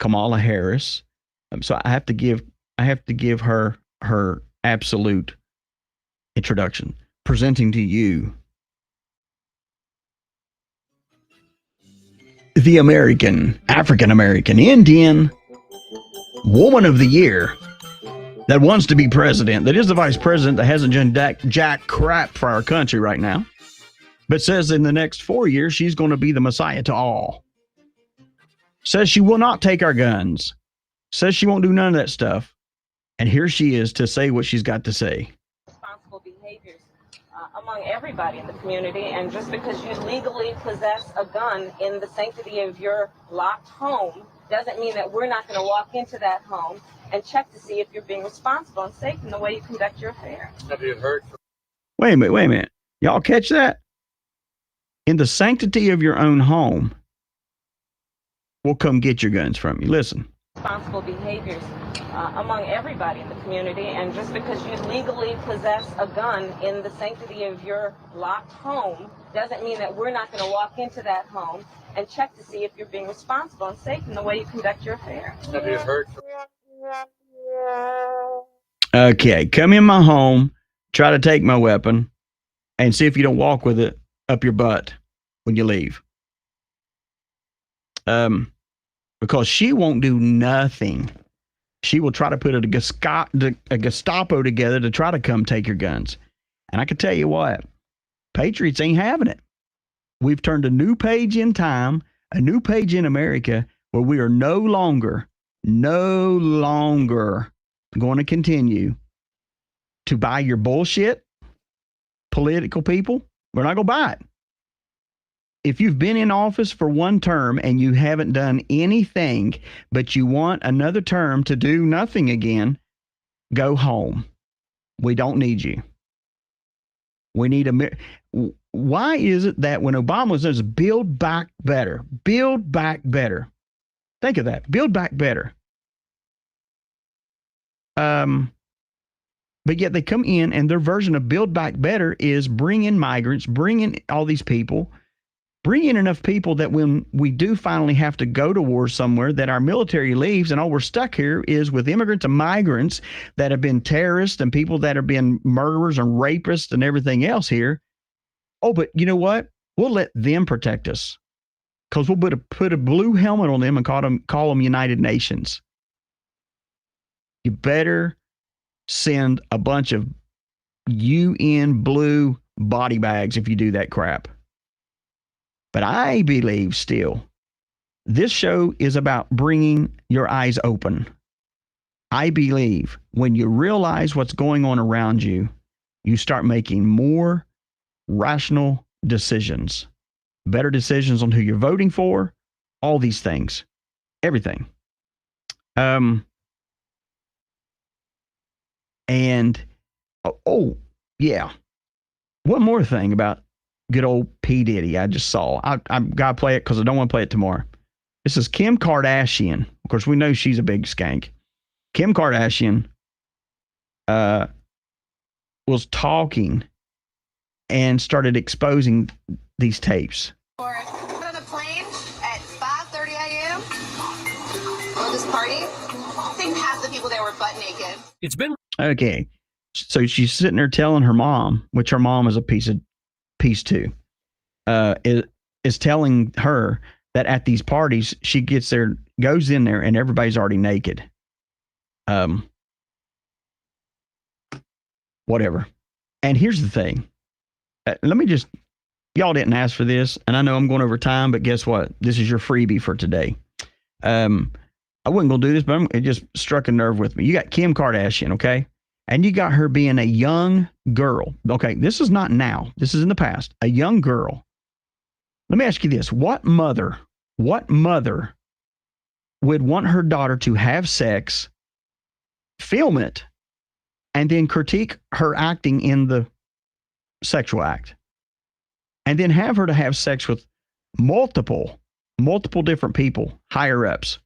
Harris. So I have to give her absolute introduction. Presenting to you the African American Indian Woman of the Year that wants to be president, that is the vice president, that hasn't done jack crap for our country right now, but says in the next 4 years she's going to be the Messiah to all. Says she will not take our guns. Says she won't do none of that stuff. And here she is to say what she's got to say. Responsible behaviors among everybody in the community, and just because you legally possess a gun in the sanctity of your locked home doesn't mean that we're not going to walk into that home and check to see if you're being responsible and safe in the way you conduct your affairs. Have you heard? Wait a minute. Y'all catch that? In the sanctity of your own home, we'll come get your guns from you. Listen. Responsible behaviors among everybody in the community, and just because you legally possess a gun in the sanctity of your locked home doesn't mean that we're not going to walk into that home and check to see if you're being responsible and safe in the way you conduct your affairs. Have you heard? Okay, come in my home, try to take my weapon, and see if you don't walk with it up your butt when you leave. Because she won't do nothing. She will try to put a Gestapo together to try to come take your guns. And I can tell you what, patriots ain't having it. We've turned a new page in time, a new page in America, where we are no longer going to continue to buy your bullshit, political people. We're not going to buy it. If you've been in office for one term and you haven't done anything, but you want another term to do nothing again, go home. We don't need you. We need why is it that when Obama says build back better, build back better? Think of that. Build back better. But yet they come in and their version of build back better is bring in migrants, bring in all these people, bring in enough people that when we do finally have to go to war somewhere, that our military leaves and all we're stuck here is with immigrants and migrants that have been terrorists and people that have been murderers and rapists and everything else here. Oh, but you know what? We'll let them protect us because we'll put a blue helmet on them and call them United Nations. You better send a bunch of UN blue body bags if you do that crap. But I believe still, this show is about bringing your eyes open. I believe when you realize what's going on around you, you start making more rational decisions, better decisions on who you're voting for, all these things, everything. And, yeah. One more thing about good old P. Diddy I just saw. I'm got to play it because I don't want to play it tomorrow. This is Kim Kardashian. Of course, we know she's a big skank. Kim Kardashian was talking and started exposing these tapes. Or put on a plane at 5:30 a.m. on this party. I think half the people there were butt naked. It's been okay. So she's sitting there telling her mom, which her mom is a piece too, is telling her that at these parties she gets there, goes in there, and everybody's already naked. Whatever. And here's the thing. Let me just, y'all didn't ask for this, and I know I'm going over time, but guess what? This is your freebie for today. I wasn't going to do this, but it just struck a nerve with me. You got Kim Kardashian, okay? And you got her being a young girl. Okay, this is not now. This is in the past. A young girl. Let me ask you this. What mother would want her daughter to have sex, film it, and then critique her acting in the sexual act, and then have her to have sex with multiple different people, higher ups,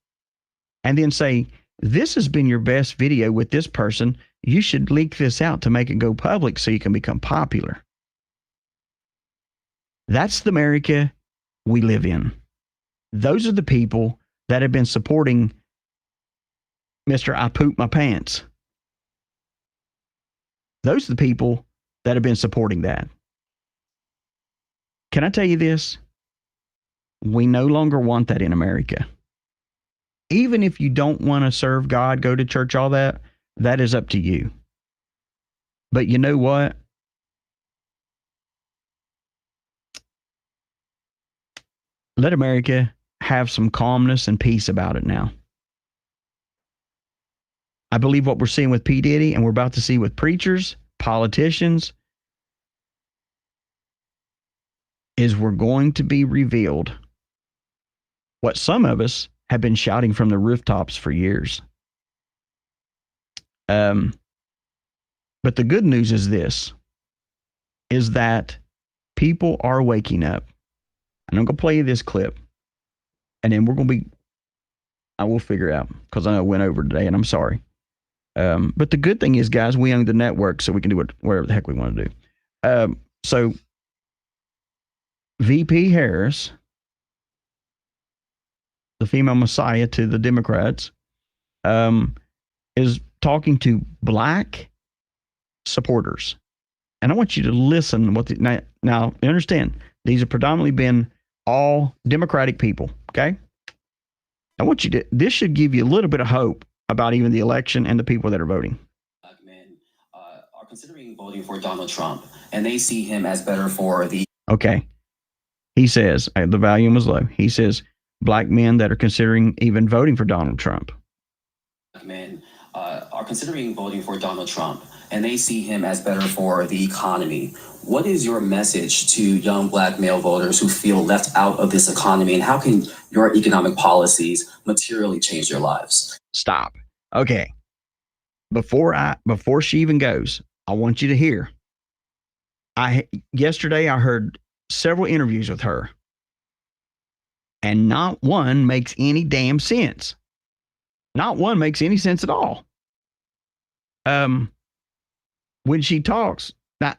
and then say, this has been your best video with this person. You should leak this out to make it go public so you can become popular. That's the America we live in. Those are the people that have been supporting Mr. I Poop My Pants. Those are the people that have been supporting that. Can I tell you this? We no longer want that in America. Even if you don't want to serve God, go to church, all that, that is up to you. But you know what? Let America have some calmness and peace about it now. I believe what we're seeing with P. Diddy and we're about to see with preachers, politicians, is we're going to be revealed what some of us have been shouting from the rooftops for years. But the good news is this, is that people are waking up. And I'm going to play you this clip. And then I will figure it out because I know I went over today and I'm sorry. But the good thing is, guys, we own the network, so we can do whatever the heck we want to do. So VP Harris, the female messiah to the Democrats, is talking to black supporters. And I want you to listen. Now, understand, these have predominantly been all Democratic people, okay? I want you to, this should give you a little bit of hope about even the election and the people that are voting. Black men are considering voting for Donald Trump, and they see him as better for the... Okay. He says, the volume was low. He says, black men that are considering even voting for Donald Trump. Black men are considering voting for Donald Trump, and they see him as better for the economy. What is your message to young black male voters who feel left out of this economy, and how can your economic policies materially change their lives? Stop. Okay. Before she even goes, I want you to hear Yesterday I heard several interviews with her, and not one makes any damn sense. Not one makes any sense at all. When she talks, now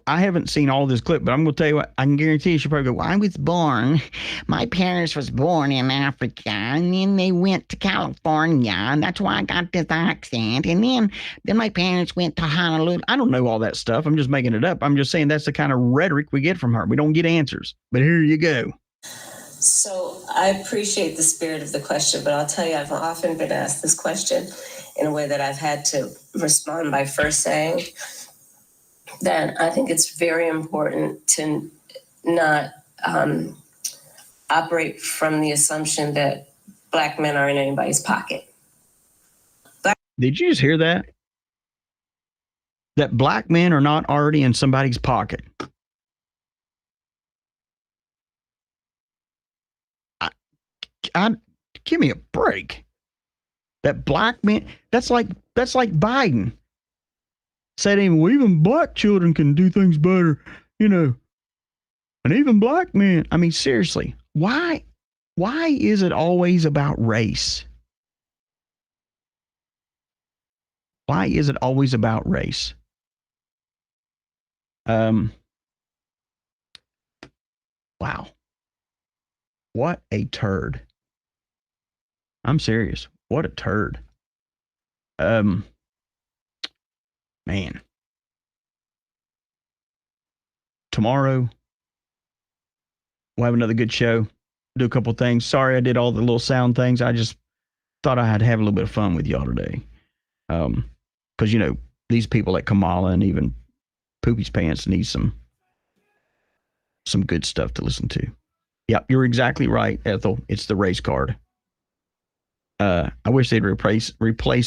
I haven't seen all this clip, but I'm going to tell you what, I can guarantee you she'll probably go, well, I was born, my parents was born in Africa, and then they went to California, and that's why I got this accent, and then my parents went to Honolulu. I don't know all that stuff. I'm just making it up. I'm just saying that's the kind of rhetoric we get from her. We don't get answers, but here you go. So I appreciate the spirit of the question, but I'll tell you, I've often been asked this question in a way that I've had to respond by first saying that I think it's very important to not operate from the assumption that Black men are in anybody's pocket. Did you just hear that? That Black men are not already in somebody's pocket. Give me a break. That Black men, that's like Biden said, even Black children can do things better, and even Black men. I mean, seriously, why is it always about race? Why is it always about race? Wow. What a turd. I'm serious. What a turd. Man. Tomorrow, we'll have another good show. Do a couple things. Sorry I did all the little sound things. I just thought I'd have a little bit of fun with y'all today. Because, these people like Kamala and even Poopy's Pants need some good stuff to listen to. Yep, you're exactly right, Ethel. It's the race card. I wish they'd replace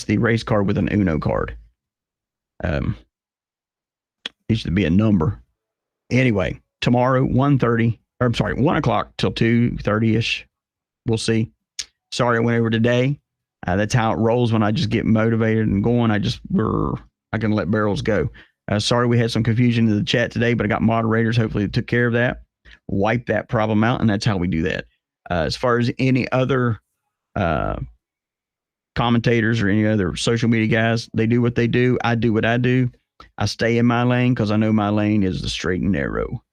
the race card with an Uno card. It should be a number. Anyway, tomorrow, 1 o'clock till 2:30ish. We'll see. Sorry I went over today. That's how it rolls when I just get motivated and going. I can let barrels go. Sorry we had some confusion in the chat today, but I got moderators. Hopefully they took care of that. Wipe that problem out, and that's how we do that. As far as any other commentators or any other social media guys, they do what they do. I do what I do. I stay in my lane because I know my lane is the straight and narrow.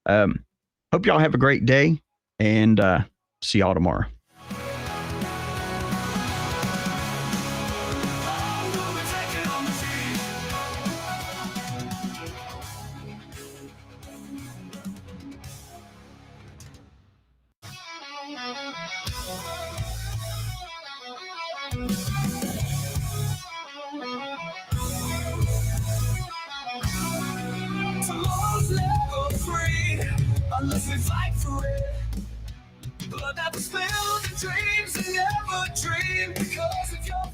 Hope y'all have a great day, and see y'all tomorrow. Tomorrow's never free unless we fight for it. Blood never spilled and dreams are never dreamed because of your